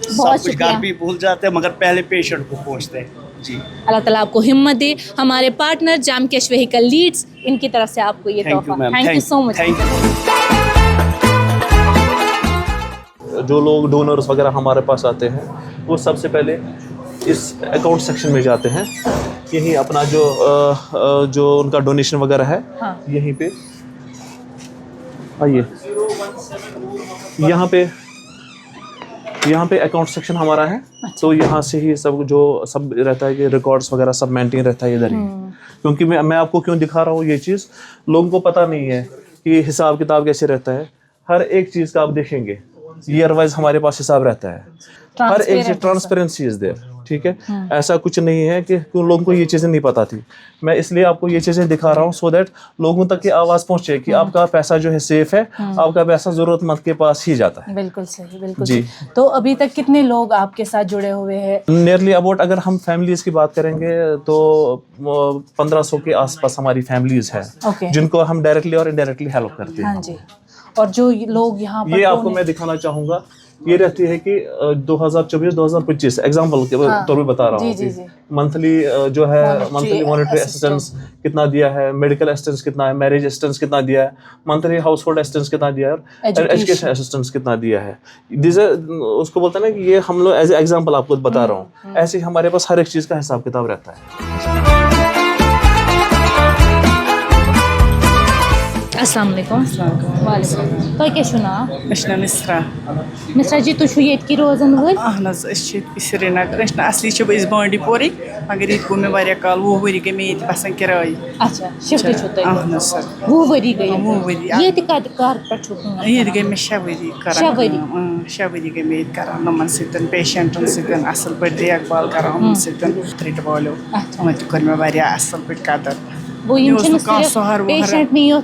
बहुत सब कुछ घर भी भूल जाते हैं मगर पहले पेशेंट को पहुँचते हैं। जी, अल्लाह ताला आपको हिम्मत दे। हमारे पार्टनर जाम कैश व्हीकल लीड्स, इनकी तरफ से आपको ये थैंक यू तोहफा। Ma'am. Thank you so much. Thank you. जो लोग डोनर्स वगैरह हमारे पास आते हैं वो सबसे पहले इस अकाउंट सेक्शन में जाते हैं। यहीं अपना जो उनका डोनेशन वगैरह है, हाँ। यहीं पे आइए, यहाँ पे अकाउंट सेक्शन हमारा है। तो यहाँ से ही सब रहता है कि रिकॉर्ड्स वगैरह सब मेंटेन रहता है इधर ही। क्योंकि मैं आपको क्यों दिखा रहा हूँ ये चीज़, लोगों को पता नहीं है कि हिसाब किताब कैसे रहता है। हर एक चीज़ का आप देखेंगे ईयर वाइज हमारे पास हिसाब रहता है। हर एक चीज़ ट्रांसपेरेंसी इज देयर, ٹھیک ہے. ایسا کچھ نہیں ہے کہ لوگوں کو یہ چیزیں نہیں پتہ تھی. میں اس لیے آپ کو یہ چیزیں دکھا رہا ہوں سو دیٹ لوگوں تک یہ آواز پہنچے کہ آپ کا پیسہ جو ہے سیف ہے, آپ کا پیسہ ضرورت مند کے پاس ہی جاتا ہے. بالکل صحیح, بالکل جی. تو ابھی تک کتنے لوگ آپ کے ساتھ جڑے ہوئے ہیں؟ نیئرلی اباؤٹ اگر ہم فیملیز کی بات کریں گے تو 1500 کے آس پاس ہماری فیملیز ہیں جن کو ہم ڈائریکٹلی اور انڈائریکٹلی ہیلپ کرتے ہیں. ہاں جی. اور جو لوگ یہاں پر, یہ آپ کو میں دکھانا چاہوں گا, یہ رہتی ہے کہ 2024-2025 ایگزامپل کے طور پہ بتا رہا ہوں, منتھلی جو ہے منتھلی مانیٹری اسسٹنس کتنا دیا ہے, میڈیکل اسسٹنس کتنا ہے, میرج اسسٹنس کتنا دیا ہے, منتھلی ہاؤس ہولڈ اسسٹنس کتنا دیا ہے, اور ایجوکیشن اسسٹنس کتنا دیا ہے. اس کو بولتے ہیں نا کہ یہ ہم لوگ ایز اے ایگزامپل آپ کو بتا رہا ہوں. ایسے ہی ہمارے پاس ہر ایک چیز کا حساب کتاب رہتا ہے. السلام علیکم. وعلیکم. تُہۍ کیٛاہ چھُو ناو؟ مےٚ چھُ ناو مِسرا. مِسرا جی, تُہۍ چھُو ییٚتکی روزان وٲلۍ؟ اہن حظ, أسۍ چھِ ییٚتہِ سرینگر. أسۍ چھِنہٕ اَصلی چھِ أسۍ بانڈی پورٕکۍ, مگر ییٚتہِ گوٚو مےٚ واریاہ کال, 20 ؤری گٔے مےٚ ییٚتہِ بسان کِرایہِ. اچھا, شِفٹ چھُو تُہۍ؟ اہن حظ سر, 20 ؤری گٔے 20 ؤری. ییٚتہِ کر پٮ۪ٹھ چھُو کٲم؟ ییٚتہِ گٔے مےٚ 6 ؤری کران. 6 ؤری. 6 ؤری گٔے مےٚ ییٚتہِ کران یِمن سۭتۍ, پیشنٹن سۭتۍ اَصٕل پٲٹھۍ دیکھ بال کران یِمن سۭتۍ. ٹریٖٹ والیو یِمن تہِ کٔر مےٚ واریاہ اَصٕل پٲٹھۍ قدر. مےٚ اوس نہٕ سارنٕے, مےٚ اوس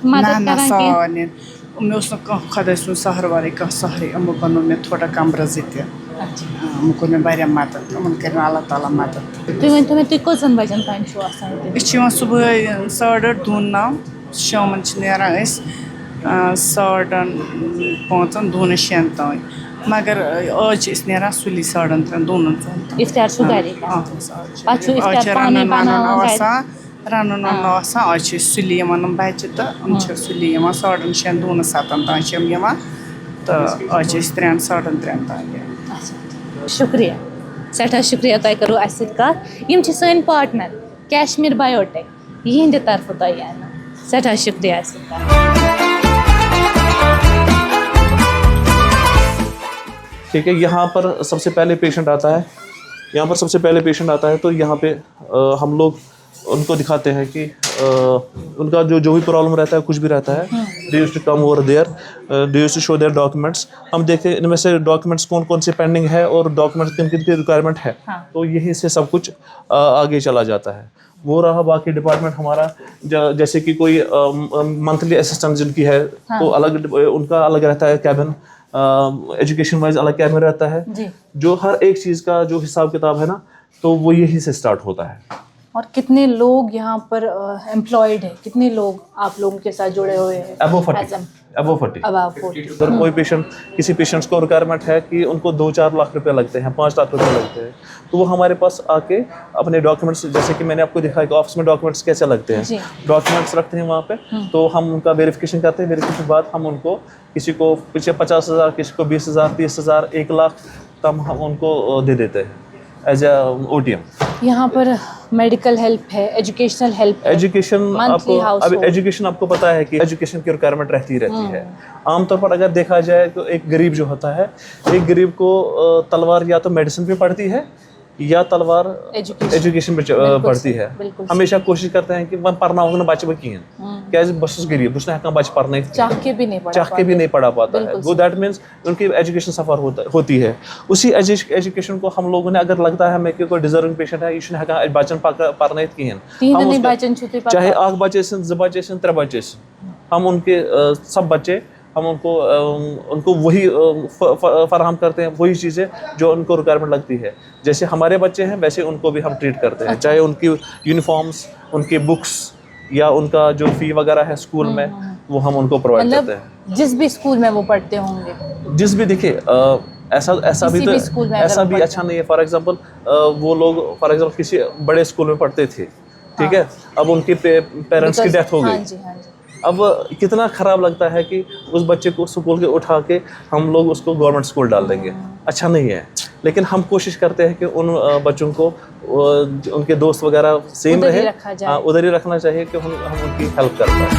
نہٕ کانٛہہ خۄداے سُنٛد سہرٕ وَرٲے کانٛہہ سہرٕے. یِمو بنوو مےٚ تھوڑا کمرٕ 2 تہِ. یِمو کوٚر مےٚ واریاہ مدد, یِمن کٔرۍ مےٚ اللہ تعالیٰ مدد. تُہۍ ؤنۍتو مےٚ, تُہۍ کٔژَن بجن تام چھُو آسان ییٚتہِ؟ أسۍ چھِ یِوان صُبحٲے 8:30 دوٗن 9, شامن چھِ نیران أسۍ 5:30 دوٗنہٕ 6 تام. مگر آز چھِ أسۍ نیران سُلی 3:30 دوٗنن 4. اِفطار چھُو گرے؟ آز چھِ رنُن آسان, رنُن آسان. آز چھِ أسۍ سُلی یِوان یِم بچہِ تہٕ یِم چھِ سُلی یِوان 6:30 دوٗنہٕ 7 تام چھِ یِم یِوان, تہٕ آز چھِ أسۍ 3 3:30 تام یِوان. شُکریہ, سٮ۪ٹھاہ شُکریہ, تۄہہِ کٔروٕ اَسہِ سۭتۍ کَتھ. یِم چھِ سٲنۍ پاٹنر کیشمیٖر بَیوٹیک, یِہِنٛدِ طرفہٕ تۄہہِ اَنان. سٮ۪ٹھاہ شُکریہ اَسہِ سۭتۍ کَتھ. ٹھیک ہے, یہاں پر سب سے پہلے پیشنٹ آتا ہے, تو یہاں پہ ہم لوگ ان کو دکھاتے ہیں کہ ان کا جو بھی پرابلم رہتا ہے, کچھ بھی رہتا ہے, they used to come over there, they used to show their documents. ہم دیکھتے ہیں ان میں سے ڈاکیومنٹس کون سے پینڈنگ ہے اور ڈاکیومنٹس کن کی ریکوائرمنٹ ہے, تو یہی سے سب کچھ آگے چلا جاتا ہے. وہ رہا باقی ڈپارٹمنٹ ہمارا, جیسے کہ کوئی منتھلی اسسٹنٹ جن کی ہے تو الگ ان کا الگ رہتا ہے کیبن, ایجوکیشن وائز الگ کیبن رہتا ہے. جو ہر ایک چیز کا جو حساب کتاب ہے نا, تو وہ یہی سے اسٹارٹ ہوتا ہے. اور کتنے لوگ یہاں پر امپلائڈ ہیں, کتنے لوگ آپ لوگوں کے ساتھ جڑے ہوئے ہیں؟ ابو 40. اگر کوئی پیشنٹ, کسی پیشنٹس کو ریکوائرمنٹ ہے کہ ان کو 2-4 لاکھ روپے لگتے ہیں, 5 لاکھ روپے لگتے ہیں, تو وہ ہمارے پاس آ کے اپنے ڈاکیومنٹس, جیسے کہ میں نے آپ کو دکھایا کہ آفس میں ڈاکیومنٹس کیسے لگتے ہیں, ڈاکیومنٹس رکھتے ہیں وہاں پہ, تو ہم ان کا ویریفیکیشن کرتے ہیں. ویریفیکیشن کے بعد ہم ان کو, کسی کو 50,000, کسی کو 20,000, 30,000, 1 لاکھ تم ہم ان کو دے دیتے ہیں ایز اے OTM. یہاں پر میڈیکل ہیلپ ہے, ایجوکیشنل ہیلپ ہے. ایجوکیشن آپ کو پتہ ہے کہ ایجوکیشن کی ریکوائرمنٹ رہتی ہے. عام طور پر اگر دیکھا جائے تو ایک غریب جو ہوتا ہے, ایک غریب کو تلوار یا تو میڈیسن پہ پڑتی ہے یا تلوار ایجوکیشن پہ پڑتی ہے. ہمیشہ کوشش کرتے ہیں کہ میں پڑھنا ہوگا نا بچہ کہین, کیازِ بہٕ چھُس غریب, بہٕ چھُس نہٕ ہٮ۪کان بچہ پرنٲیِتھ, چاہ کے بھی نہیں پڑھا پاتا ہے. گو دیٹ مینس ان کی ایجوکیشن سفر ہوتی ہے. اسی ایجوکیشن کو ہم لوگوں نے, اگر لگتا ہے ہمیں کہ کوئی ڈیزرونگ پیشنٹ ہے, یہ چھُنہٕ ہٮ۪کان بچن پرنٲیِتھ کہین, چاہے 1 بچہ ٲسِن, 2 بچہ ٲسِن, 3 بچہ ٲسِن, ہم ان کے سب بچے ہم ان کو وہی فراہم کرتے ہیں, وہی چیزیں جو ان کو ریکوائرمنٹ لگتی ہے. جیسے ہمارے بچے ہیں ویسے ان کو بھی ہم ٹریٹ کرتے ہیں, چاہے ان کی یونیفارمس, ان کی بکس یا ان کا جو فی وغیرہ ہے اسکول میں, وہ ہم ان کو پرووائڈ کرتے ہیں. جس بھی اسکول میں وہ پڑھتے ہوں گے, جس بھی دیکھیں, ایسا بھی اچھا نہیں ہے. فار ایگزامپل وہ لوگ فار ایگزامپل کسی بڑے اسکول میں پڑھتے تھے, ٹھیک ہے, اب ان کے پیرنٹس کی ڈیتھ ہو گئی. اب کتنا خراب لگتا ہے کہ اس بچے کو اسکول کے اٹھا کے ہم لوگ اس کو گورنمنٹ اسکول ڈال دیں گے. اچھا نہیں ہے, لیکن ہم کوشش کرتے ہیں کہ ان بچوں کو, ان کے دوست وغیرہ سیم رہے, ادھر ہی رکھنا چاہیے کہ ہم ان کی ہیلپ کرتے ہیں.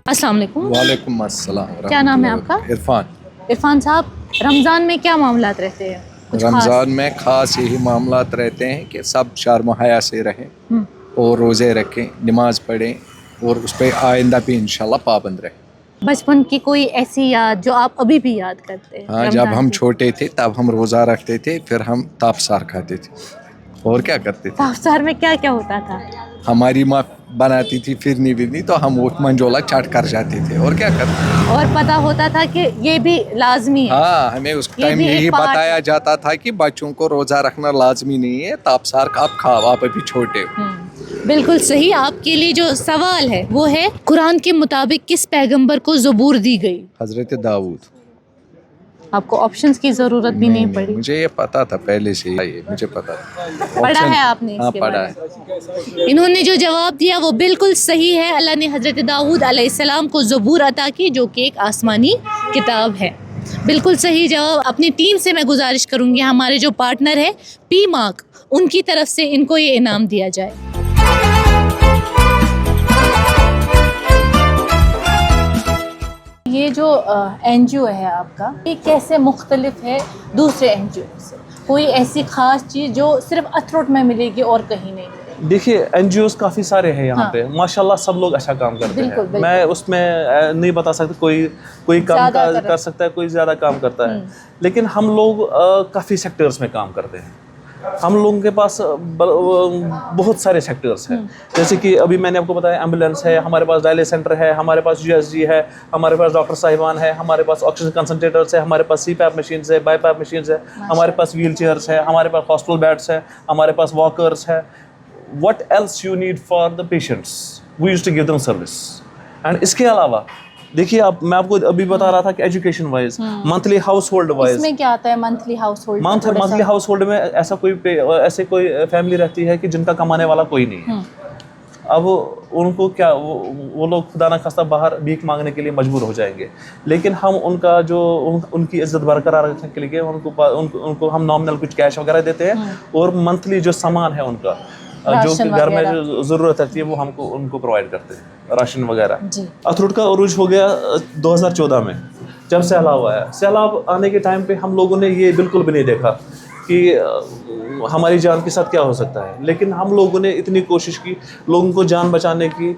السلام علیکم. وعلیکم السلام. کیا نام ہے آپ کا؟ عرفان صاحب, رمضان میں کیا معاملات رہتے ہیں؟ رمضان میں خاص یہی معاملات رہتے ہیں کہ سب شرم حیا سے رہیں اور روزے رکھیں, نماز پڑھیں, اور اس پہ آئندہ بھی انشاءاللہ پابند رہیں. बचपन की कोई ऐसी याद जो आप अभी भी याद करते हैं? हाँ, जब हम छोटे थे तब हम रोज़ा रखते थे, फिर हम तापसार खाते थे और क्या करते थे। तापसार में क्या क्या होता था? हमारी माँ बनाती थी फिरनी विरनी, तो हम वो मंजोला चाट कर जाते थे और क्या करते थे। और पता होता था कि ये भी लाजमी है। हाँ, हमें उस ये टाइम भी एक यही part बताया जाता था कि बच्चों को रोज़ा रखना लाजमी नहीं है, तापसार आप खाओ, आप अभी छोटे हो। बिल्कुल सही। आपके लिए जो सवाल है वो है, कुरान के मुताबिक किस पैगंबर को ज़बूर दी गई? हजरत दाऊद। आपको ऑप्शंस की जरूरत भी नहीं पड़ी। मुझे ये पता था पहले से, ये मुझे पता था। पढ़ा है आपने हाँ, इसके पढ़ा बारे है। इन्होंने जो जवाब दिया वो बिल्कुल सही है। अल्लाह ने हज़रत दाऊद अलैहिस्सलाम को ज़बूर अता की, जो कि एक आसमानी किताब है। बिल्कुल सही जवाब। अपनी टीम से मैं गुजारिश करूँगी, हमारे जो पार्टनर है पी मार्क, उनकी तरफ से इनको ये इनाम दिया जाए। ये जो NGO है आपका, ये कैसे मुख्तलिफ है दूसरे NGO से? कोई ऐसी ख़ास चीज़ जो सिर्फ अथरोट में मिलेगी और कहीं नहीं मिलेगी? देखिए NGOs काफ़ी सारे हैं यहाँ पे, माशाल्लाह सब लोग अच्छा काम करते बिल्कुल, हैं। बिल्कुल। मैं उसमें नहीं बता सकता कोई काम कर सकता है, कोई ज़्यादा काम करता है, लेकिन हम लोग काफ़ी सेक्टर्स में काम करते हैं। हम लोगों के पास बहुत सारे सेक्टर्स हैं, जैसे कि अभी मैंने आपको बताया एम्बुलेंस है, हमारे पास डायलिसिस सेंटर है, हमारे पास USG है, हमारे पास डॉक्टर साहिबान है, हमारे पास ऑक्सीजन कंसनट्रेटर्स है, हमारे पास CPAP मशीन्स है, BiPAP मशीन्स है, हमारे पास व्हील चेयर्स है, हमारे पास हॉस्पिटल बेड्स है, हमारे पास वॉकर्स है। What else you need for the patients? We used to give them service. And इसके अलावा देखिए, मैं आपको अभी बता रहा था कि education wise, monthly house hold wise, इसमें क्या आता है monthly house hold? Monthly house hold में ऐसे कोई फैमिली रहती है कि जिनका कमाने वाला कोई नहीं है। अब उनको क्या, वो लोग खुदा ना खास्ता बाहर भीख मांगने के लिए मजबूर हो जाएंगे, लेकिन हम उनका जो उनकी इज्जत बरकरार रखने के लिए उनको हम नॉमिनल कुछ कैश वगैरह देते हैं, और मंथली जो सामान है उनका, जो कि घर में जो ज़रूरत रहती है, वो उनको प्रोवाइड करते हैं, राशन वगैरह। अथरुट का उरूज हो गया 2014 में, जब सैलाब आया। सैलाब आने के टाइम पे हम लोगों ने ये बिल्कुल भी नहीं देखा कि हमारी जान के साथ क्या हो सकता है, लेकिन हम लोगों ने इतनी कोशिश की लोगों को जान बचाने की,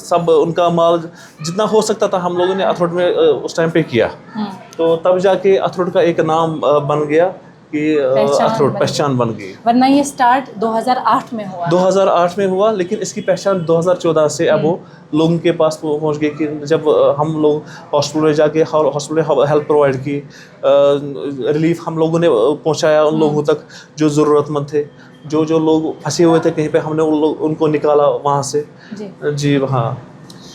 सब उनका माल जितना हो सकता था हम लोगों ने अथरुट में उस टाइम पे किया। तो तब जाके अथरुट का एक नाम बन गया कि अथरुट पहचान बन गई। वरना ये स्टार्ट 2008 में हुआ। 2008 में हुआ, लेकिन इसकी पहचान 2014 से अब वो लोगों के पास पहुंच गई कि जब हम लोग हॉस्पिटल में जाके हॉस्पिटल हेल्प प्रोवाइड की, रिलीफ हम लोगों ने पहुंचाया उन लोगों तक जो ज़रूरतमंद थे, जो लोग फंसे हुए थे कहीं पे, हमने उनको निकाला वहाँ से। जी हाँ।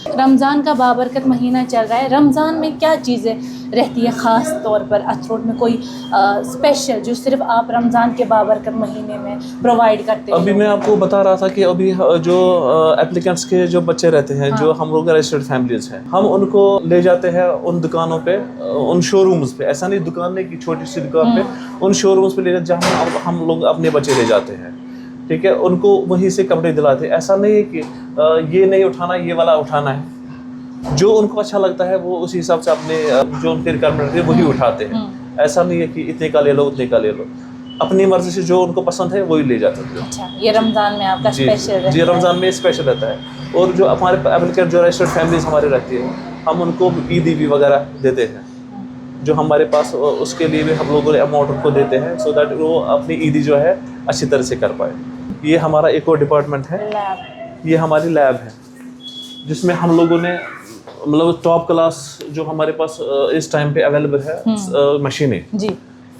रमज़ान का बाबरकत महीना चल रहा है, रमज़ान में क्या चीज़ें रहती है ख़ास तौर पर अथरोट में, कोई स्पेशल जो सिर्फ आप रमज़ान के बाबरकत महीने में प्रोवाइड करते हैं? अभी मैं आपको बता रहा था कि अभी जो एप्लीकेंट्स के जो बच्चे रहते हैं, जो हम लोग रजिस्टर्ड फैमिलीज हैं, हम उनको ले जाते हैं उन दुकानों पे, उन शोरूम्स पे, ऐसा नहीं दुकान नहीं कि छोटी सी दुकान पे, उन शोरूम्स पे ले जाते जहाँ हम लोग अपने बच्चे ले जाते हैं, ठीक है। उनको वहीं से कपड़े दिलाते। ऐसा नहीं है कि ये नहीं उठाना, ये वाला उठाना है, जो उनको अच्छा लगता है वो उसी हिसाब से अपने जो उनके रिक्वायरमेंट है वही उठाते हैं। ऐसा नहीं है कि इतने का ले लो उतने का ले लो, अपनी मर्जी से जो उनको पसंद है वही ले जाते हैं। अच्छा, ये रमज़ान में आपका स्पेशल रहता है? जी, रमज़ान में स्पेशल रहता है। और जो हमारे एप्लीकेंट जो रजिस्टर्ड फैमिलीज हमारे रहती है, हम उनको ईदी वगैरह देते हैं, जो हमारे पास, उसके लिए भी हम लोगों ने अमाउंट उनको देते हैं, सो दैट वो अपनी ईदी जो है अच्छी तरह से कर पाए। ये हमारा एक और डिपार्टमेंट है, ये हमारी लैब है, जिसमें हम लोगों ने मतलब टॉप क्लास जो हमारे पास इस टाइम पे अवेलेबल है मशीनें, जी,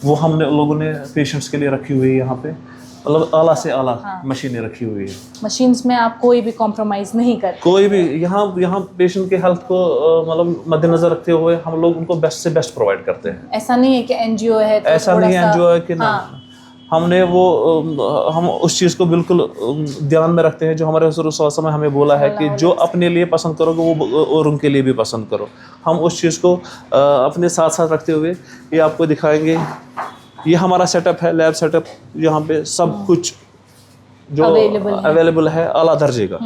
वो हमने लोगों ने पेशेंट्स के लिए रखी हुई है यहाँ पे, मतलब आला से आला मशीनें रखी हुई है। मशीन्स में आप कोई भी कॉम्प्रोमाइज़ नहीं करते? कोई भी। यहाँ पेशेंट के हेल्थ को मतलब मद्देनजर रखते हुए हम लोग उनको बेस्ट से बेस्ट प्रोवाइड करते हैं। ऐसा नहीं है कि NGO है तो ऐसा नहीं है NGO है कि ना, हमने हम उस चीज़ को बिल्कुल ध्यान में रखते हैं जो हमारे रसूल सल्लल्लाहु अलैहि वसल्लम हमें बोला है कि जो अपने लिए पसंद करोगे वो और उनके लिए भी पसंद करो। हम उस चीज़ को अपने साथ साथ रखते हुए ये आपको दिखाएंगे। ये हमारा सेटअप है, लैब सेटअप, यहाँ पे सब कुछ जो अवेलेबल है आला दर्जे का।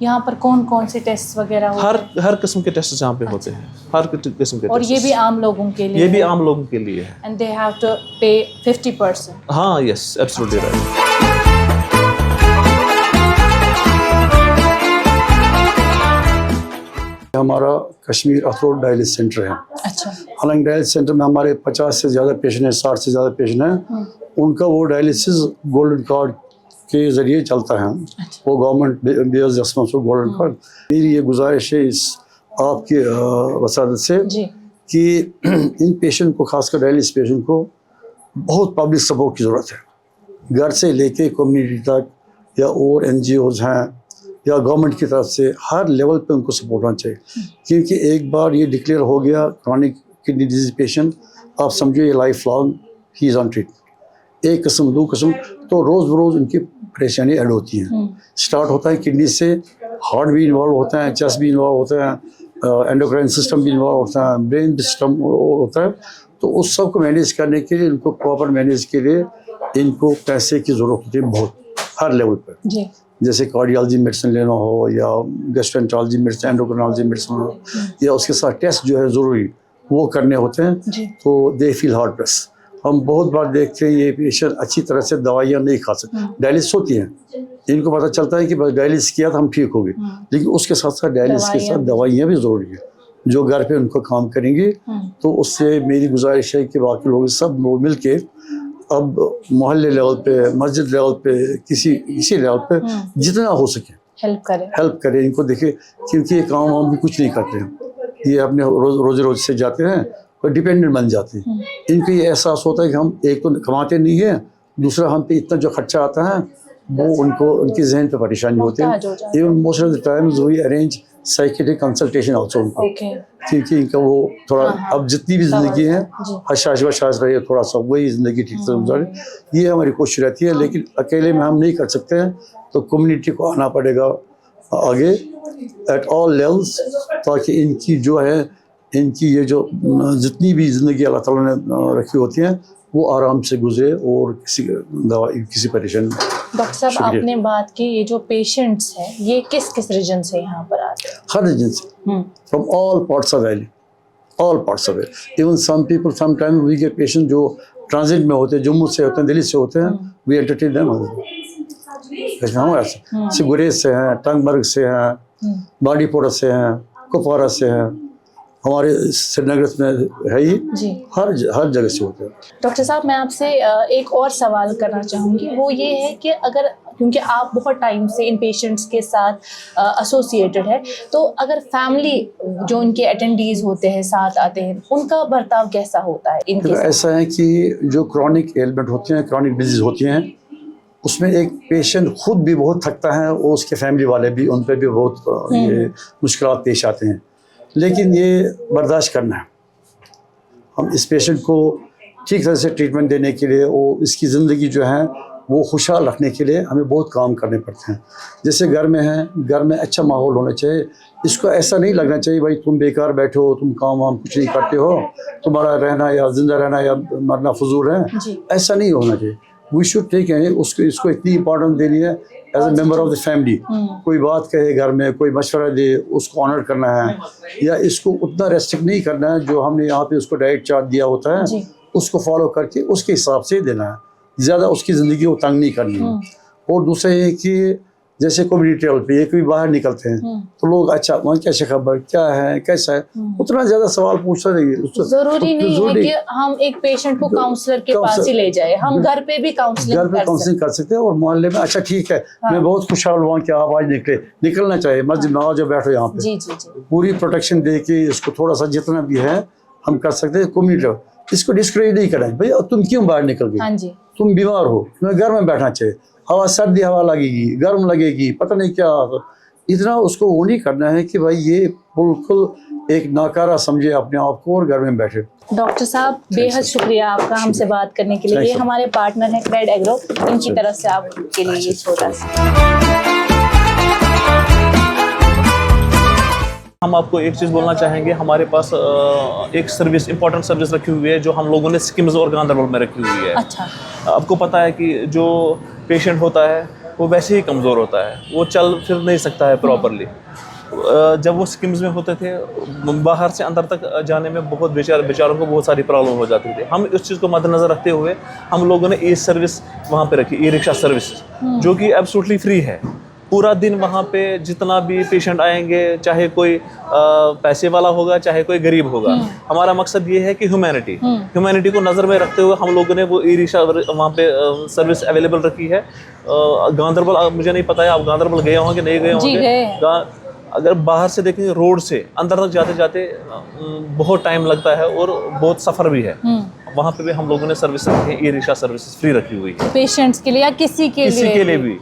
यहाँ पर कौन कौन से टेस्ट वगैरह होते हैं? हर किस्म के टेस्ट यहाँ पे होते हैं, हर किस्म के। और ये भी आम लोगों के लिए? ये भी आम लोगों के लिए है। And they have to pay 50%? हाँ, यस, एब्सोल्युटली राइट। हमारा कश्मीर अथरोट डायलिसिस सेंटर है। अच्छा। हालांकि डायलिसिस सेंटर में हमारे 50 से ज़्यादा पेशेंट हैं, 60 से ज़्यादा पेशेंट हैं, उनका वो डायलिसिस गोल्डन कार्ड के ज़रिए चलता है। वो government based responsible golden card. मेरी ये गुजारिश है इस आपकी वसादत से कि इन पेशेंट को, खासकर डायलिसिस पेशेंट को बहुत पब्लिक सपोर्ट की ज़रूरत है। घर से लेके कम्युनिटी तक या और NGOs हैं या गवर्नमेंट की तरफ से हर लेवल पे उनको सपोर्ट होना चाहिए, क्योंकि एक बार ये डिक्लेयर हो गया क्रॉनिक किडनी डिजीज पेशेंट, आप समझो ये life long he is on treatment. एक किस्म, दो किस्म, तो रोज़ बरोज़ उनकी परेशानी ऐड होती हैं। स्टार्ट होता है किडनी से, हार्ट भी इन्वॉल्व होता है, चेस्ट भी इन्वॉल्व होता है, एंडोक्राइन सिस्टम भी इन्वॉल्व होता है, ब्रेन सिस्टम होता है। तो उस सब को मैनेज करने के लिए, इनको प्रॉपर मैनेज के लिए इनको पैसे की ज़रूरत होती है बहुत, हर लेवल पर। जैसे कार्डियोलॉजी मेडिसिन लेना हो या गैस्ट्रोएंटरोलॉजी मेडिसिन, एंडोक्राइनोलॉजी मेडिसिन हो, या उसके साथ टेस्ट जो है ज़रूरी वो करने होते हैं, तो दे फील हार्ड प्रेस। हम बहुत बार देखते हैं ये पेशेंट अच्छी तरह से दवाइयाँ नहीं खा सकते, डायलिसिस होती हैं, इनको पता चलता है कि बस डायलिसिस किया तो हम ठीक हो गए, लेकिन उसके साथ साथ डायलिसिस के साथ दवाइयाँ भी ज़रूरी है जो घर पे उनको काम करेंगे। तो उससे मेरी गुजारिश है कि बाकी लोग सब लोग मिल के अब मोहल्ले लेवल पे, मस्जिद लेवल पे, किसी लेवल पे जितना हो सके हेल्प करें इनको। देखें, क्योंकि ये काम हम भी कुछ नहीं करते हैं, ये अपने रोज़ से जाते हैं और डिपेंडेंट बन जाते हैं। इनको ये एहसास होता है कि हम एक तो कमाते नहीं हैं, दूसरा हम पे इतना जो खर्चा आता है वो उनकी जहन पे परेशानी होती है। Even most of the times we arrange psychiatric consultation also उनको, क्योंकि इनका वो थोड़ा अब जितनी भी ज़िंदगी है हशाश वशाश रही है, थोड़ा सा वही ज़िंदगी ठीक से गुजारे, ये हमारी कोशिश रहती है। लेकिन अकेले में हम नहीं कर सकते हैं, तो कम्युनिटी को आना पड़ेगा आगे एट ऑल लेवल्स, ताकि इनकी जो है, इनकी ये जो जितनी भी ज़िंदगी अल्लाह ताला ने रखी होती हैं वो आराम से गुजरे और किसी परेशानी। डॉक्टर साहब, आपने बात की ये जो पेशेंट्स हैं ये किस रीजन से यहाँ पर आते हैं? हर रीजन से, from all parts of valley, all parts of valley. Even some people sometime we get patient जो ट्रांजिट में होते हैं, जम्मू से होते हैं, दिल्ली से होते हैं, वी एंटरटेन देम। ऐसे गुरेज से हैं, टंगमर्ग से हैं, बांडीपोरा से हैं, कुपवारा से हैं, हमारे श्रीनगर में है ही, हर जगह से होते हैं। डॉक्टर साहब, मैं आपसे एक और सवाल करना चाहूँगी, वो ये है कि अगर, क्योंकि आप बहुत टाइम से इन पेशेंट्स के साथ एसोसिएटेड है, तो अगर फैमिली जो उनके अटेंडीज होते हैं, साथ आते हैं, उनका बर्ताव कैसा होता है इनके साथ? ऐसा है कि जो क्रॉनिक एलिमेंट होते हैं, क्रॉनिक डिजीज होती हैं, उसमें एक पेशेंट खुद भी बहुत थकता है और उसके फैमिली वाले भी, उन पर भी बहुत ये मुश्किलात पेश आते हैं, लेकिन ये बर्दाश्त करना है। हम इस पेशेंट को ठीक तरह से ट्रीटमेंट देने के लिए और इसकी ज़िंदगी जो है वो खुशहाल रखने के लिए हमें बहुत काम करने पड़ते हैं। जैसे घर में है, घर में अच्छा माहौल होना चाहिए, इसको ऐसा नहीं लगना चाहिए भाई तुम बेकार बैठे हो, तुम काम वाम कुछ नहीं करते हो, तुम्हारा रहना या ज़िंदा रहना या मरना फजूल है, ऐसा नहीं होना चाहिए। वी शुड टेक इसको इतनी इंपॉर्टेंस देनी है as a member of the family. कोई बात कहे घर में, कोई मशवरा दे, उसको ऑनर करना है, या इसको उतना रेस्ट्रिक्ट नहीं करना है जो हमने यहाँ पे उसको डाइट चार्ट दिया होता है उसको फॉलो करके उसके हिसाब से देना है, ज़्यादा उसकी ज़िंदगी को तंग नहीं करनी है। और दूसरा ये कि जैसे कम्युनिटी लेवल पे एक भी बाहर निकलते हैं तो लोग अच्छा वहाँ कैसे खबर, क्या है, कैसा है, उतना ज़्यादा सवाल पूछता नहीं। ज़रूरी नहीं है कि हम एक पेशेंट को काउंसलर के पास ही ले जाए, हम घर पे भी काउंसलिंग कर सकते हैं। और मोहल्ले में अच्छा ठीक है, मैं बहुत खुशहाल हुआ कि आप आज निकलना चाहिए, मस्जिद में आओ, जो बैठो यहाँ पे, पूरी प्रोटेक्शन दे के इसको थोड़ा सा जितना भी है हम कर सकते हैं। कम्युनिटी लेवल इसको डिस्करेज नहीं करना भाई, तुम क्यों बाहर निकल गए, तुम बीमार हो, तुम्हें घर में बैठना चाहिए, हवा सर्दी हवा लगेगी, गर्म लगेगी, पता नहीं क्या, इतना उसको वो नहीं करना है कि भाई ये बिल्कुल एक नाकारा समझे अपने आप को और घर में बैठे। डॉक्टर साहब, बेहद शुक्रिया आपका हमसे बात करने के लिए। ये हमारे पार्टनर है क्रेड एग्रो, इनकी तरफ से आपके लिए ये छोटा सा। हम आपको एक चीज़ बोलना चाहेंगे, हमारे पास एक सर्विस, इंपॉर्टेंट सर्विस रखी हुई है जो हम लोगों ने स्कीम्स और गांधरबल में रखी हुई है। अच्छा। आपको पता है कि जो पेशेंट होता है वो वैसे ही कमज़ोर होता है, वो चल फिर नहीं सकता है प्रॉपरली। जब वो स्कीम्स में होते थे, बाहर से अंदर तक जाने में बहुत बेचारों को बहुत सारी प्रॉब्लम हो जाती थी। हम इस चीज़ को मद्देनज़र रखते हुए हम लोगों ने ई सर्विस वहाँ पे रखी, ई रिक्शा सर्विस, जो कि एब्सोल्युटली फ्री है। पूरा दिन वहाँ पे जितना भी पेशेंट आएंगे, चाहे कोई पैसे वाला होगा चाहे कोई गरीब होगा, हमारा मकसद ये है कि ह्यूमैनिटी को नज़र में रखते हुए हम लोगों ने वो ई रिक्शा वहाँ पे सर्विस अवेलेबल रखी है। गांधरबल, मुझे नहीं पता है आप गांधरबल गए होंगे नहीं गए होंगे। अगर बाहर से देखेंगे रोड से अंदर तक जाते जाते बहुत टाइम लगता है और बहुत सफ़र भी है। वहाँ पे भी हम लोगों ने सर्विस रखी है, ई रिक्शा सर्विस फ्री रखी हुई है पेशेंट्स के लिए या किसी के लिए भी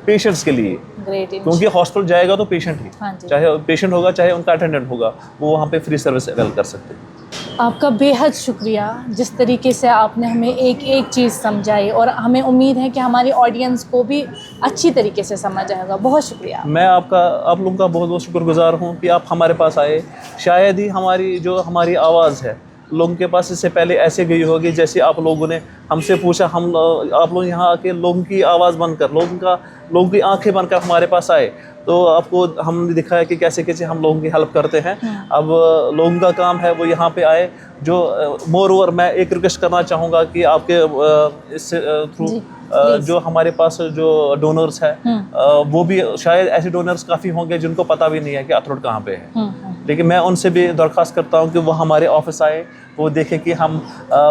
पेशेंट्स के लिए। ग्रेट। क्योंकि हॉस्पिटल जाएगा तो पेशेंट ही, चाहे पेशेंट होगा चाहे उनका अटेंडेंट होगा, वो वहाँ पे फ्री सर्विस अवेल कर सकते हैं। आपका बेहद शुक्रिया, जिस तरीके से आपने हमें एक एक चीज़ समझाई, और हमें उम्मीद है कि हमारी ऑडियंस को भी अच्छी तरीके से समझ आएगा। बहुत शुक्रिया। मैं आप लोगों का बहुत बहुत शुक्रगुजार हूँ कि आप हमारे पास आए। शायद ही हमारी आवाज़ है लोगों के पास इससे पहले ऐसे गई होगी जैसे आप लोगों ने हमसे पूछा। आप लोग यहाँ आके लोगों की आवाज़ बनकर, लोगों की आंखें बनकर हमारे पास आए, तो आपको हमने दिखाया कि कैसे कैसे हम लोगों की हेल्प करते हैं। अब लोगों का काम है वो यहाँ पे आए। जो मोर ओवर मैं एक रिक्वेस्ट करना चाहूँगा कि आपके इस थ्रू जो हमारे पास जो डोनर्स है वो भी शायद ऐसे डोनर्स काफ़ी होंगे जिनको पता भी नहीं है कि अथरोट कहाँ पे है, लेकिन मैं उनसे भी दरख्वास्त करता हूँ कि वो हमारे ऑफिस आए, वो देखें कि हम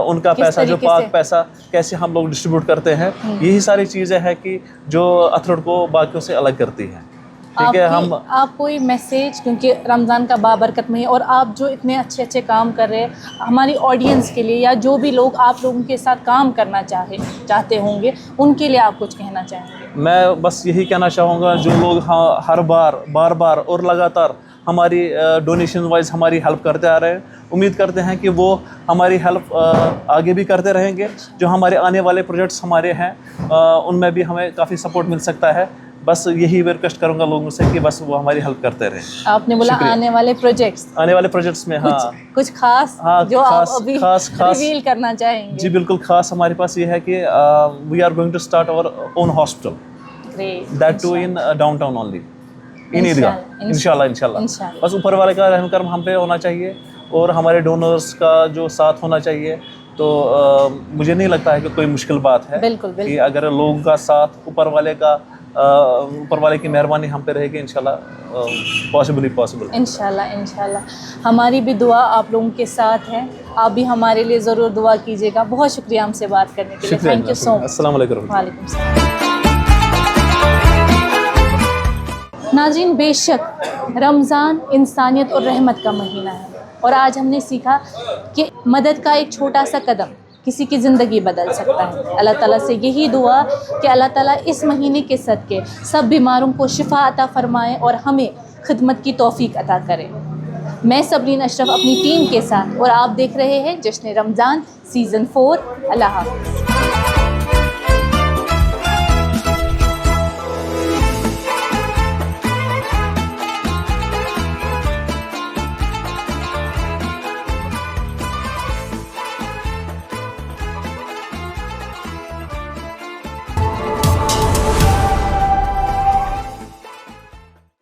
उनका पैसा, जो पाक पैसा कैसे हम लोग डिस्ट्रीब्यूट करते हैं। यही सारी चीज़ें हैं कि जो अथरोट को बाकियों से अलग करती हैं। ठीक है, आप कोई मैसेज, क्योंकि रमज़ान का बाबरकत में, और आप जो इतने अच्छे अच्छे काम कर रहे हैं हमारी ऑडियंस के लिए, या जो भी लोग आप लोगों के साथ काम करना चाहते होंगे, उनके लिए आप कुछ कहना चाहेंगे? मैं बस यही कहना चाहूँगा, जो लोग हर बार और लगातार हमारी डोनेशन वाइज हमारी हेल्प करते आ रहे हैं, उम्मीद करते हैं कि वो हमारी हेल्प आगे भी करते रहेंगे। जो हमारे आने वाले प्रोजेक्ट्स हमारे हैं उनमें भी हमें काफ़ी सपोर्ट मिल सकता है। बस यही रिक्वेस्ट करूंगा लोगों से कि बस वो हमारी हेल्प करते रहें। आपने बोला आने वाले प्रोजेक्ट्स में कुछ खास जो आप अभी रिवील करना चाहेंगे? जी बिल्कुल, खास हमारे पास ये है कि we are going to start our own hospital, that too in downtown only, in Eidgah. इंशाल्लाह बस ऊपर वाले का रहम करम हम पे होना चाहिए और हमारे डोनर्स का जो साथ होना चाहिए। तो मुझे नहीं लगता है कि कोई मुश्किल बात है। बिल्कुल। कि अगर लोगों का साथ, ऊपर वाले की मेहरबानी हम पे रहेगी, इंशाल्लाह पॉसिबल। इंशाल्लाह हमारी भी दुआ आप लोगों के साथ है। आप भी हमारे लिए ज़रूर दुआ कीजिएगा। बहुत शुक्रिया हमसे बात करने के लिए। Thank you so much. अस्सलाम वालेकुम। वालेकुम सलाम। नाज़रीन, बेशक रमज़ान इंसानियत और रहमत का महीना है, और आज हमने सीखा कि मदद का एक छोटा सा कदम किसी की ज़िंदगी बदल सकता है। अल्लाह ताला से यही दुआ कि अल्लाह ताला इस महीने के सदके सब बीमारों को शिफा अता फरमाए और हमें खिदमत की तौफीक अता करे। मैं सबरीन अशरफ अपनी टीम के साथ, और आप देख रहे हैं जश्न रमज़ान सीज़न 4। अल्लाह हाफ़िज़।